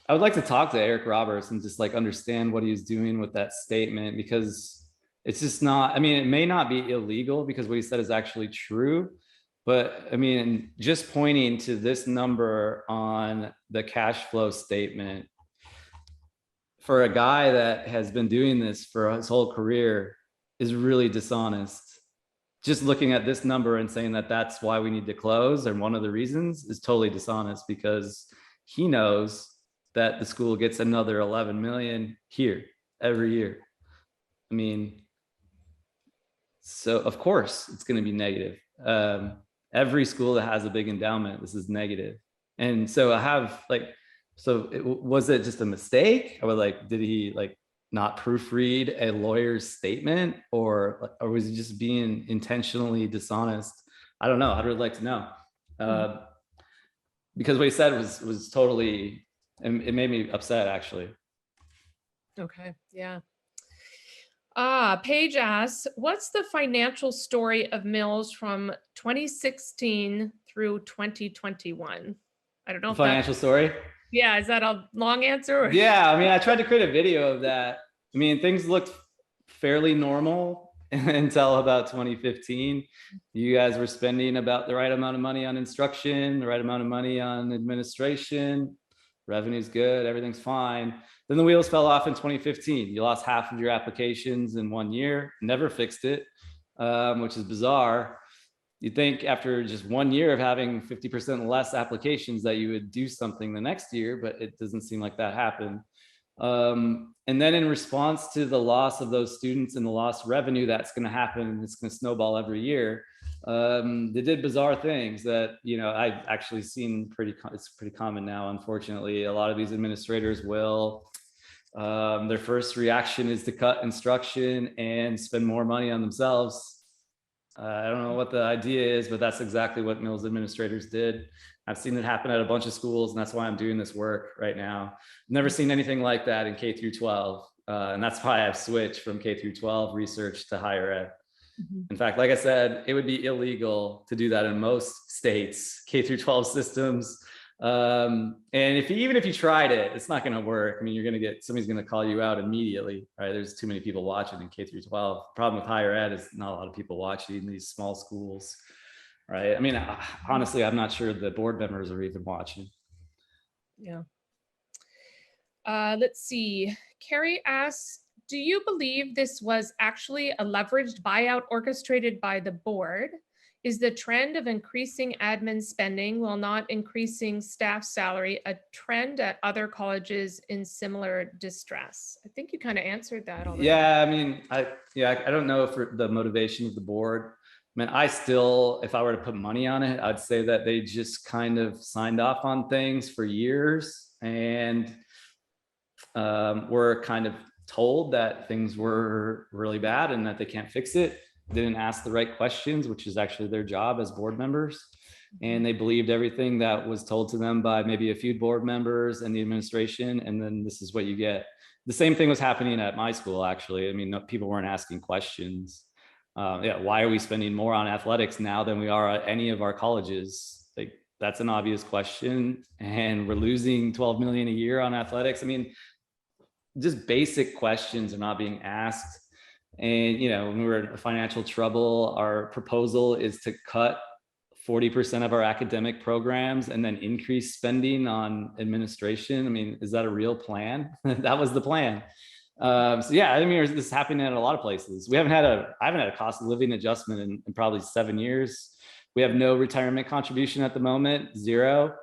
I would like to talk to Eric Roberts and just like understand what he was doing with that statement, because it's just not, I mean, it may not be illegal because what he said is actually true, but I mean, just pointing to this number on the cash flow statement for a guy that has been doing this for his whole career is really dishonest. Just looking at this number and saying that that's why we need to close, and one of the reasons, is totally dishonest, because he knows that the school gets another 11 million here every year. I mean, so of course it's going to be negative. Every school that has a big endowment, this is negative. And so I have like, so was it just a mistake? Or like, did he like not proofread a lawyer's statement, or was he just being intentionally dishonest? I don't know. I'd really like to know. Because what he said was totally, it made me upset, actually. Okay, yeah. Paige asks, what's the financial story of Mills from 2016 through 2021? I don't know. The financial story? Yeah, is that a long answer? Yeah, I mean, I tried to create a video of that. I mean, things looked fairly normal until about 2015. You guys were spending about the right amount of money on instruction, the right amount of money on administration. Revenue's good, everything's fine. Then the wheels fell off in 2015. You lost half of your applications in 1 year, never fixed it, which is bizarre. You'd think after just 1 year of having 50% less applications that you would do something the next year, but it doesn't seem like that happened. And then in response to the loss of those students and the lost revenue that's going to happen, and it's going to snowball every year, they did bizarre things that, you know, I've actually seen it's pretty common now, unfortunately. A lot of these administrators will Their first reaction is to cut instruction and spend more money on themselves. I don't know what the idea is, but that's exactly what Mills administrators did. I've seen it happen at a bunch of schools, and that's why I'm doing this work right now. Never seen anything like that in K through 12. And that's why I've switched from K through 12 research to higher ed. In fact, like I said, it would be illegal to do that in most states, K through 12 systems. And even if you tried it, it's not going to work. I mean, you're going to get, somebody's going to call you out immediately, right? There's too many people watching in K through 12. Problem with higher ed is not a lot of people watching these small schools, right? I mean, honestly, I'm not sure the board members are even watching. Yeah. Let's see. Carrie asks, do you believe this was actually a leveraged buyout orchestrated by the board? Is the trend of increasing admin spending while not increasing staff salary a trend at other colleges in similar distress? I think you kind of answered that already. Yeah, I mean, I don't know for the motivation of the board. I mean, I still, if I were to put money on it, I'd say that they just kind of signed off on things for years and were kind of told that things were really bad and that they can't fix it. Didn't ask the right questions, which is actually their job as board members. And they believed everything that was told to them by maybe a few board members and the administration. And then this is what you get. The same thing was happening at my school, actually. I mean, no, people weren't asking questions. Yeah, why are we spending more on athletics now than we are at any of our colleges? Like, that's an obvious question. And we're losing 12 million a year on athletics. I mean, just basic questions are not being asked. And, you know, when we were in financial trouble, our proposal is to cut 40% of our academic programs and then increase spending on administration. I mean, is that a real plan? That was the plan. So yeah, I mean, this is happening at a lot of places. I haven't had a cost of living adjustment in probably 7 years. We have no retirement contribution at the moment, zero.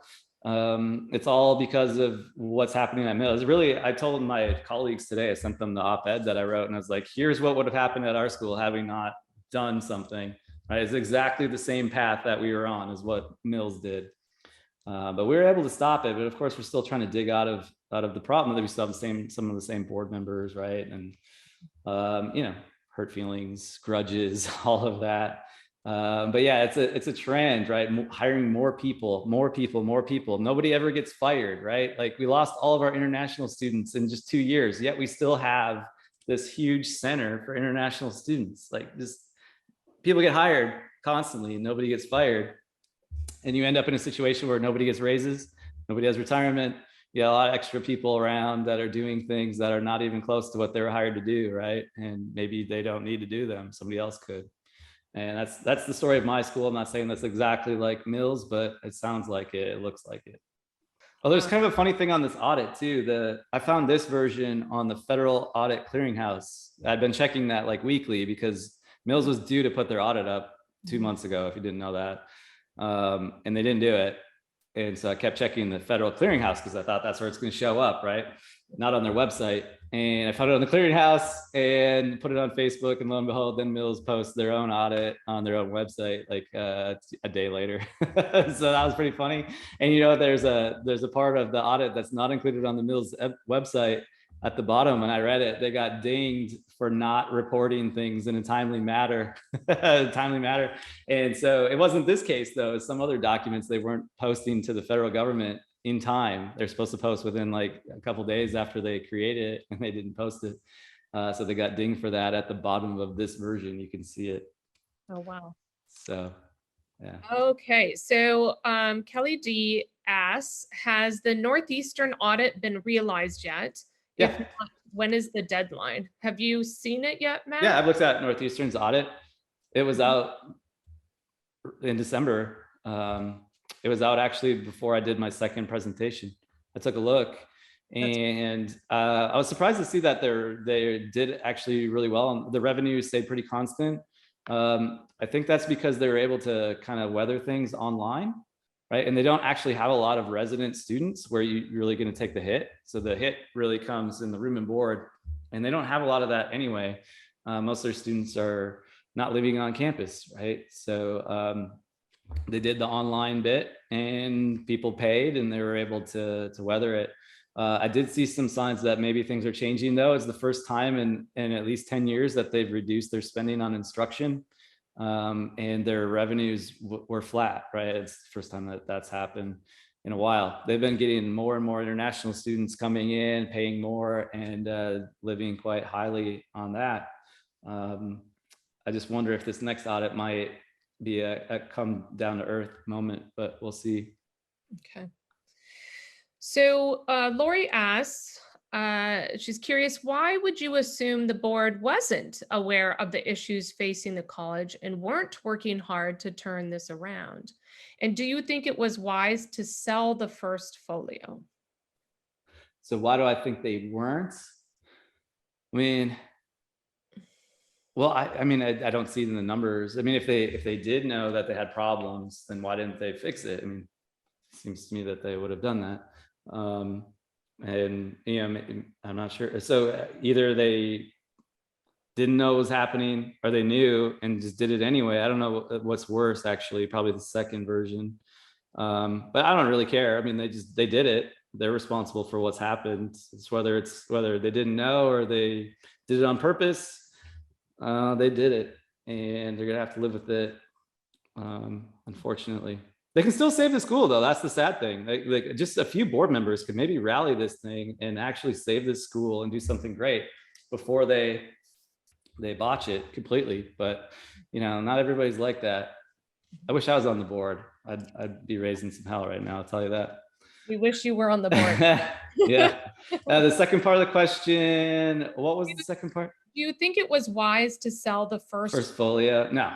It's all because of what's happening at Mills. Really, I told my colleagues today, I sent them the op-ed that I wrote, and I was like, here's what would have happened at our school having not done something, right? It's exactly the same path that we were on as what Mills did. But we were able to stop it. But of course, we're still trying to dig out of the problem that we still have some of the same board members, right? And, you know, hurt feelings, grudges, all of that. But yeah, it's a trend, right? Hiring more people. Nobody ever gets fired, right? Like, we lost all of our international students in just 2 years, yet we still have this huge center for international students. Like, just people get hired constantly and nobody gets fired. And you end up in a situation where nobody gets raises, nobody has retirement. You got a lot of extra people around that are doing things that are not even close to what they were hired to do, right? And maybe they don't need to do them, somebody else could. And that's the story of my school. I'm not saying that's exactly like Mills, but it sounds like it. It looks like it. Oh, there's kind of a funny thing on this audit too. I found this version on the Federal Audit Clearinghouse. I've been checking that like weekly because Mills was due to put their audit up 2 months ago, if you didn't know that. And they didn't do it. And so I kept checking the Federal Clearinghouse because I thought that's where it's going to show up, right? Not on their website. And I found it on the Clearinghouse and put it on Facebook, and lo and behold, then Mills posts their own audit on their own website like a day later. So that was pretty funny. And you know, there's a part of the audit that's not included on the Mills website. At the bottom, when I read it, they got dinged for not reporting things in a timely manner. And so it wasn't this case though. Some other documents they weren't posting to the federal government in time. They're supposed to post within like a couple of days after they create it, and they didn't post it. So they got dinged for that. At the bottom of this version, you can see it. Oh, wow. So, yeah. Okay, so Kelly D asks, has the Northeastern audit been realized yet? Yeah. If not, when is the deadline? Have you seen it yet, Matt? Yeah, I've looked at Northeastern's audit. It was out in December. It was out actually before I did my second presentation. I took a look, and I was surprised to see that they did actually really well. The revenue stayed pretty constant. I think that's because they were able to kind of weather things online, right? And they don't actually have a lot of resident students where you're really going to take the hit. So the hit really comes in the room and board, and they don't have a lot of that anyway. Most of their students are not living on campus, right? So they did the online bit, and people paid, and they were able to weather it. I did see some signs that maybe things are changing, though. It's the first time in at least 10 years that they've reduced their spending on instruction, and their revenues were flat, right? It's the first time that that's happened in a while. They've been getting more and more international students coming in, paying more, and living quite highly on that. I just wonder if this next audit might be a come down to earth moment, but we'll see. Okay. So Lori asks, she's curious, why would you assume the board wasn't aware of the issues facing the college and weren't working hard to turn this around? And do you think it was wise to sell the first folio? So why do I think they weren't? I mean, well, I mean, I don't see it in the numbers. I mean, if they did know that they had problems, then why didn't they fix it? I mean, it seems to me that they would have done that. And you know, I'm not sure. So either they didn't know what was happening, or they knew and just did it anyway. I don't know what's worse, actually. Probably the second version. But I don't really care. I mean, they did it. They're responsible for what's happened. It's whether they didn't know or they did it on purpose. They did it, and they're gonna have to live with it. Unfortunately, they can still save the school, though. That's the sad thing. Like just a few board members could maybe rally this thing and actually save this school and do something great before they botch it completely. But you know, not everybody's like that. I wish I was on the board. I'd be raising some hell right now, I'll tell you that. We wish you were on the board. Yeah. The second part of the question, what was the second part? Do you think it was wise to sell the First folio? No.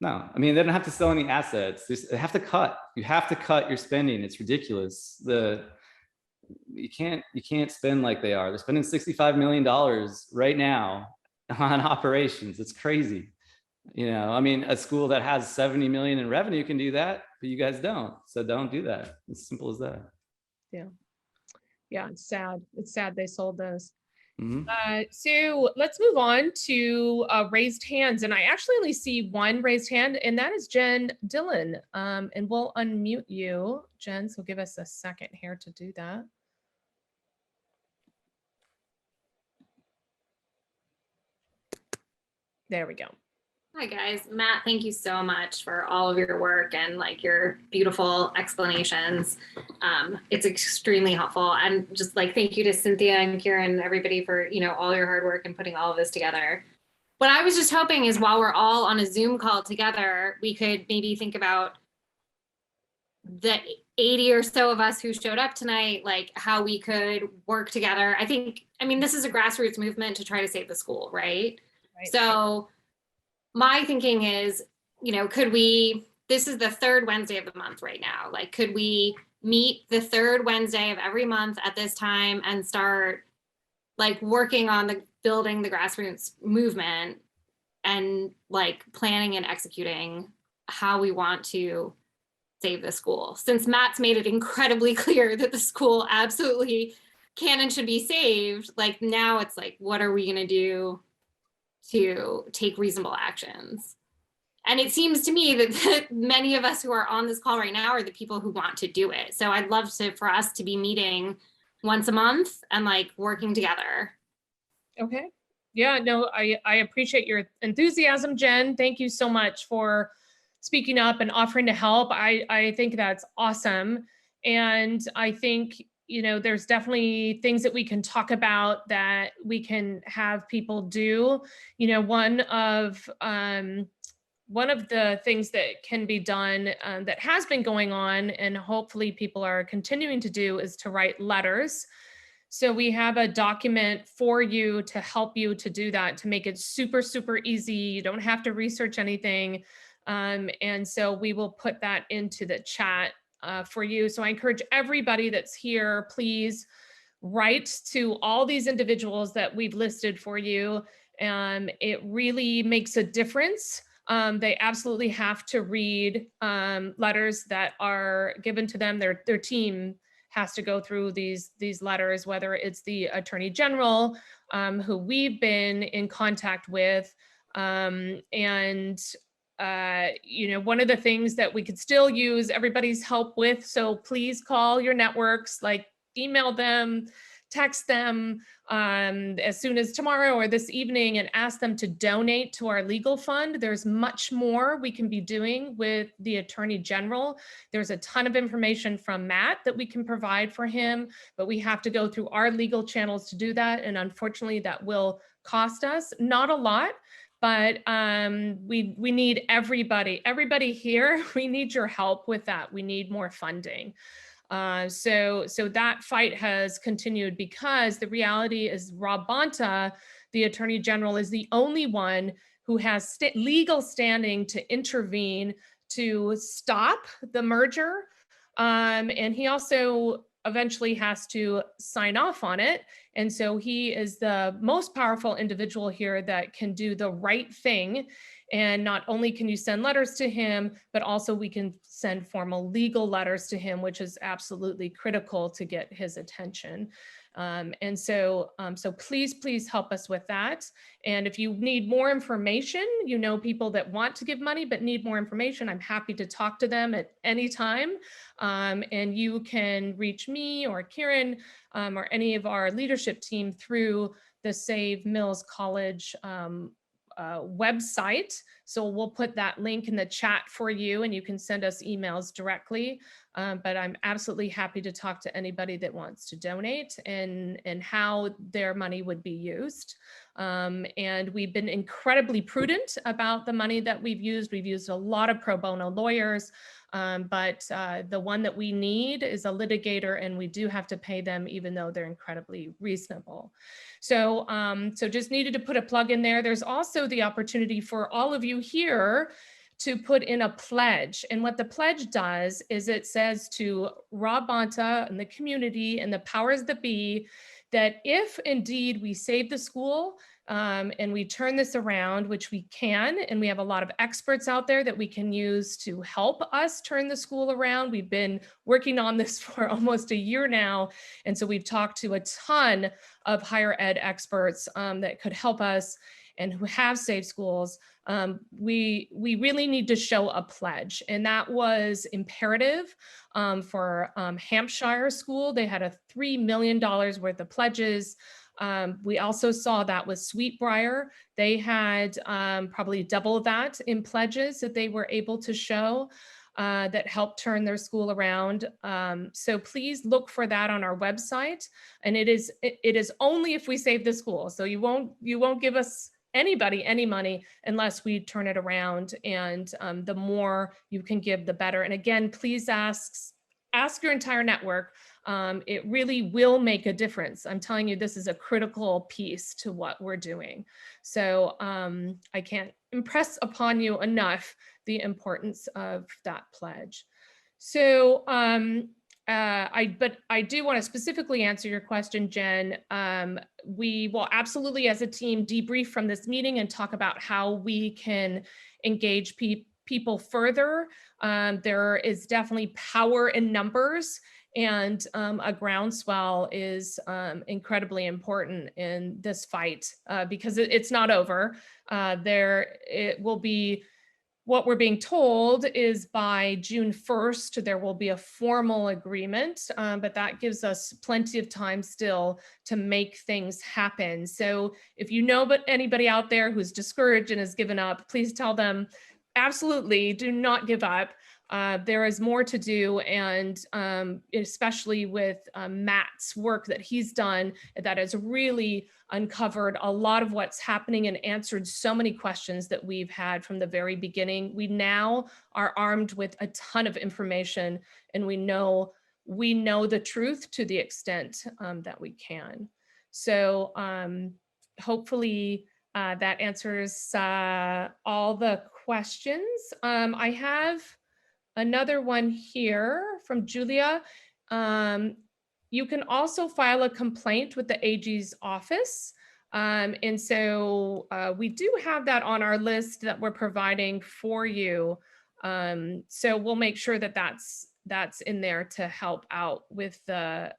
I mean, they don't have to sell any assets. They have to cut. You have to cut your spending. It's ridiculous. You can't spend like they are. They're spending $65 million right now on operations. It's crazy. You know, I mean, a school that has 70 million in revenue can do that, but you guys don't. So don't do that. It's simple as that. Yeah. Yeah, it's sad. It's sad they sold those. Mm-hmm. So let's move on to raised hands. And I actually only see one raised hand, and that is Jen Dillon. And we'll unmute you, Jen. So give us a second here to do that. There we go. Hi guys, Matt, thank you so much for all of your work and like your beautiful explanations. It's extremely helpful, and just like thank you to Cynthia and Kieran and everybody for, you know, all your hard work and putting all of this together. What I was just hoping is while we're all on a Zoom call together, we could maybe think about the 80 or so of us who showed up tonight, like how we could work together. I mean, this is a grassroots movement to try to save the school, right? So my thinking is, you know, this is the third Wednesday of the month right now. Like, could we meet the third Wednesday of every month at this time and start like working on building the grassroots movement and like planning and executing how we want to save the school? Since Matt's made it incredibly clear that the school absolutely can and should be saved, like now it's like, what are we gonna do to take reasonable actions? And it seems to me that many of us who are on this call right now are the people who want to do it. So I'd love for us to be meeting once a month and like working together. Okay. Yeah, no, I appreciate your enthusiasm, Jen. Thank you so much for speaking up and offering to help. I think that's awesome. And I think, you know, there's definitely things that we can talk about that we can have people do. You know, one of the things that can be done that has been going on, and hopefully people are continuing to do, is to write letters. So we have a document for you to help you to do that, to make it super, super easy. You don't have to research anything. And so we will put that into the chat for you. So I encourage everybody that's here, please write to all these individuals that we've listed for you. It really makes a difference. They absolutely have to read letters that are given to them. Their team has to go through these letters, whether it's the Attorney General, who we've been in contact with. You know, one of the things that we could still use everybody's help with, so please call your networks, like email them, text them as soon as tomorrow or this evening and ask them to donate to our legal fund. There's much more we can be doing with the Attorney General. There's a ton of information from Matt that we can provide for him, but we have to go through our legal channels to do that. And unfortunately, that will cost us not a lot, but we need everybody here. We need your help with that. We need more funding. So that fight has continued because the reality is Rob Bonta, the Attorney General, is the only one who has legal standing to intervene to stop the merger. And he also eventually has to sign off on it. And so he is the most powerful individual here that can do the right thing. And not only can you send letters to him, but also we can send formal legal letters to him, which is absolutely critical to get his attention. So please help us with that. And if you need more information, you know, people that want to give money but need more information, I'm happy to talk to them at any time. And you can reach me or Kieran or any of our leadership team through the Save Mills College website. So we'll put that link in the chat for you and you can send us emails directly. But I'm absolutely happy to talk to anybody that wants to donate and how their money would be used. And we've been incredibly prudent about the money that we've used. We've used a lot of pro bono lawyers, but the one that we need is a litigator and we do have to pay them even though they're incredibly reasonable. So just needed to put a plug in there. There's also the opportunity for all of you here to put in a pledge. And what the pledge does is it says to Rob Bonta and the community and the powers that be, that if indeed we save the school and we turn this around, which we can, and we have a lot of experts out there that we can use to help us turn the school around. We've been working on this for almost a year now. And so we've talked to a ton of higher ed experts that could help us and who have saved schools. We really need to show a pledge. And that was imperative for Hampshire School. They had a $3 million worth of pledges. We also saw that with Sweetbriar. They had probably double that in pledges that they were able to show that helped turn their school around. So please look for that on our website. And it is only if we save the school. So you won't give us anybody any money unless we turn it around. And the more you can give, the better. And again, please ask your entire network. It really will make a difference. I'm telling you, this is a critical piece to what we're doing. So I can't impress upon you enough the importance of that pledge. So but I do want to specifically answer your question, Jen. We will absolutely, as a team, debrief from this meeting and talk about how we can engage people further. There is definitely power in numbers, and a groundswell is incredibly important in this fight because it's not over. It will be. What we're being told is by June 1st, there will be a formal agreement, but that gives us plenty of time still to make things happen. So if you know anybody out there who's discouraged and has given up, please tell them, absolutely, do not give up. There is more to do, and especially with Matt's work that he's done, that has really uncovered a lot of what's happening and answered so many questions that we've had from the very beginning. We now are armed with a ton of information, and we know the truth to the extent that we can. So hopefully that answers all the questions. I have another one here from Julia. You can also file a complaint with the AG's office. And so we do have that on our list that we're providing for you. So we'll make sure that that's in there to help out with the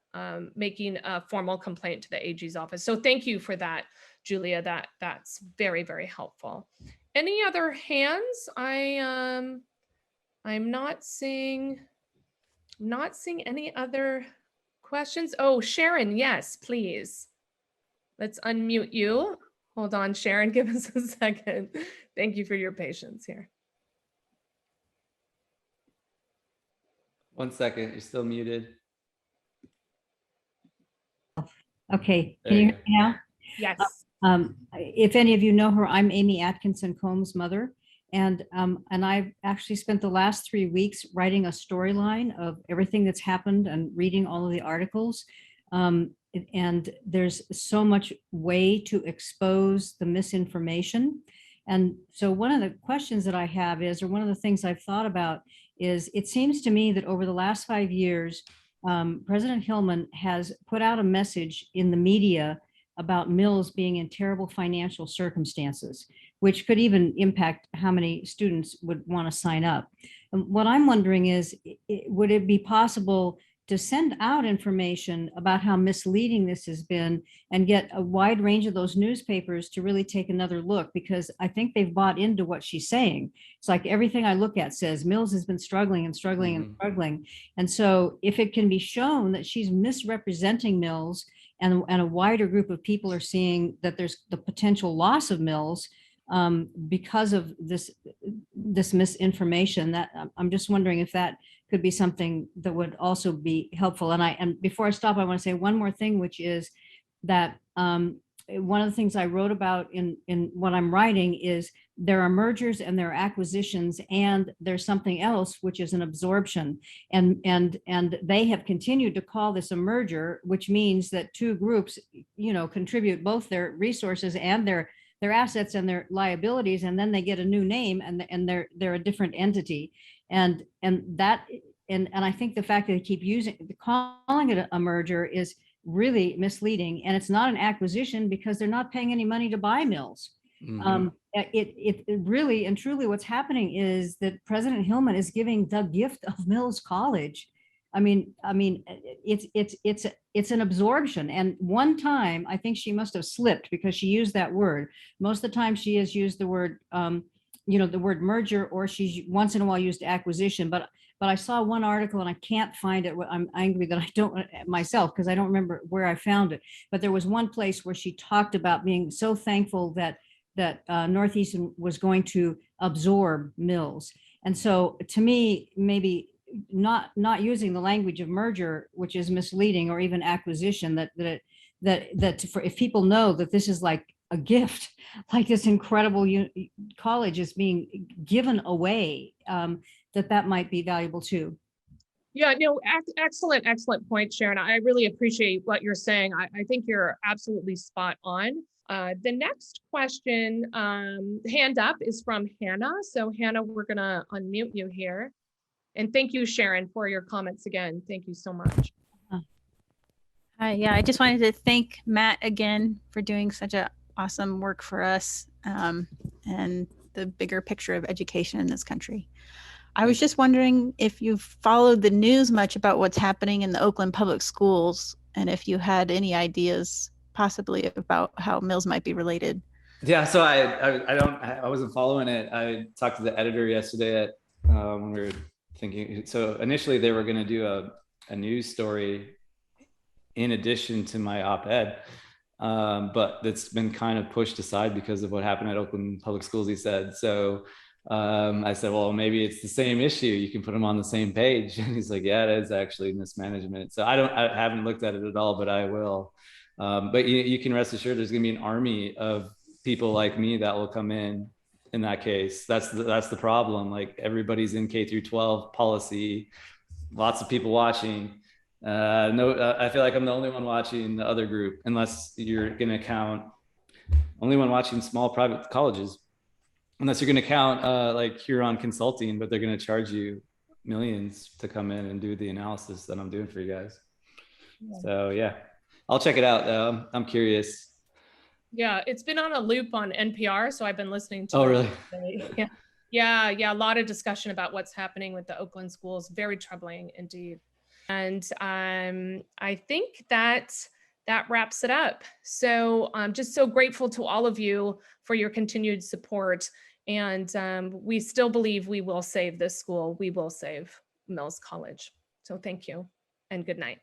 making a formal complaint to the AG's office. So thank you for that, Julia. That's very, very helpful. Any other hands? I'm not seeing any other questions? Oh, Sharon, yes, please. Let's unmute you. Hold on, Sharon, give us a second. Thank you for your patience here. 1 second, you're still muted. Okay, There can you you hear me now? Yes. If any of you know her, I'm Amy Atkinson Combs' mother. And I've actually spent the last 3 weeks writing a storyline of everything that's happened and reading all of the articles. And there's so much way to expose the misinformation. And so one of the questions that I have is, or one of the things I've thought about is, it seems to me that over the last 5 years, President Hillman has put out a message in the media about Mills being in terrible financial circumstances, which could even impact how many students would want to sign up. And what I'm wondering is, would it be possible to send out information about how misleading this has been and get a wide range of those newspapers to really take another look? Because I think they've bought into what she's saying. It's like everything I look at says Mills has been struggling and struggling and struggling. And so if it can be shown that she's misrepresenting Mills, and a wider group of people are seeing that there's the potential loss of Mills because of this misinformation, that I'm just wondering if that could be something that would also be helpful. And before I stop, I want to say one more thing, which is that one of the things I wrote about in what I'm writing is there are mergers and there are acquisitions, and there's something else, which is an absorption. And they have continued to call this a merger, which means that two groups, contribute both their resources and their assets and their liabilities, and then they get a new name, and they're a different entity. And I think the fact that they keep calling it a merger is really misleading, and it's not an acquisition because they're not paying any money to buy Mills. It really and truly what's happening is that President Hillman is giving the gift of Mills College. I mean, it's an absorption. And one time I think she must have slipped because she used that word. Most of the time she has used the word, the word merger, or she's once in a while used acquisition. But I saw one article and I can't find it. I'm angry that I don't myself, because I don't remember where I found it. But there was one place where she talked about being so thankful that Northeastern was going to absorb Mills. And so to me, maybe not using the language of merger, which is misleading, or even acquisition, if people know that this is like a gift, like this incredible college is being given away, that might be valuable too. Yeah, no, excellent point, Sharon. I really appreciate what you're saying. I think you're absolutely spot on. The next question, hand up, is from Hannah. So Hannah, we're gonna unmute you here. And thank you, Sharon, for your comments again. Thank you so much. Hi, yeah, I just wanted to thank Matt again for doing such a awesome work for us and the bigger picture of education in this country. I was just wondering if you've followed the news much about what's happening in the Oakland public schools, and if you had any ideas possibly about how Mills might be related. Yeah, so I wasn't following it. I talked to the editor yesterday when we were thinking. So initially they were going to do a news story in addition to my op-ed, but that's been kind of pushed aside because of what happened at Oakland Public Schools, he said. So I said, well, maybe it's the same issue. You can put them on the same page. And he's like, yeah, it is actually mismanagement. So I haven't looked at it at all, but I will. But you can rest assured there's going to be an army of people like me that will come in that case. That's the problem. Like, everybody's in K through 12 policy, lots of people watching. I feel like I'm the only one watching the other group, unless you're going to count only one watching small private colleges, unless you're going to count like Huron Consulting, but they're going to charge you millions to come in and do the analysis that I'm doing for you guys. Yeah. So yeah, I'll check it out though. I'm curious. Yeah, it's been on a loop on NPR, so I've been listening to it. Oh, really? Yeah, a lot of discussion about what's happening with the Oakland schools. Very troubling indeed. And I think that wraps it up. So I'm just so grateful to all of you for your continued support. And we still believe we will save this school. We will save Mills College. So thank you and good night.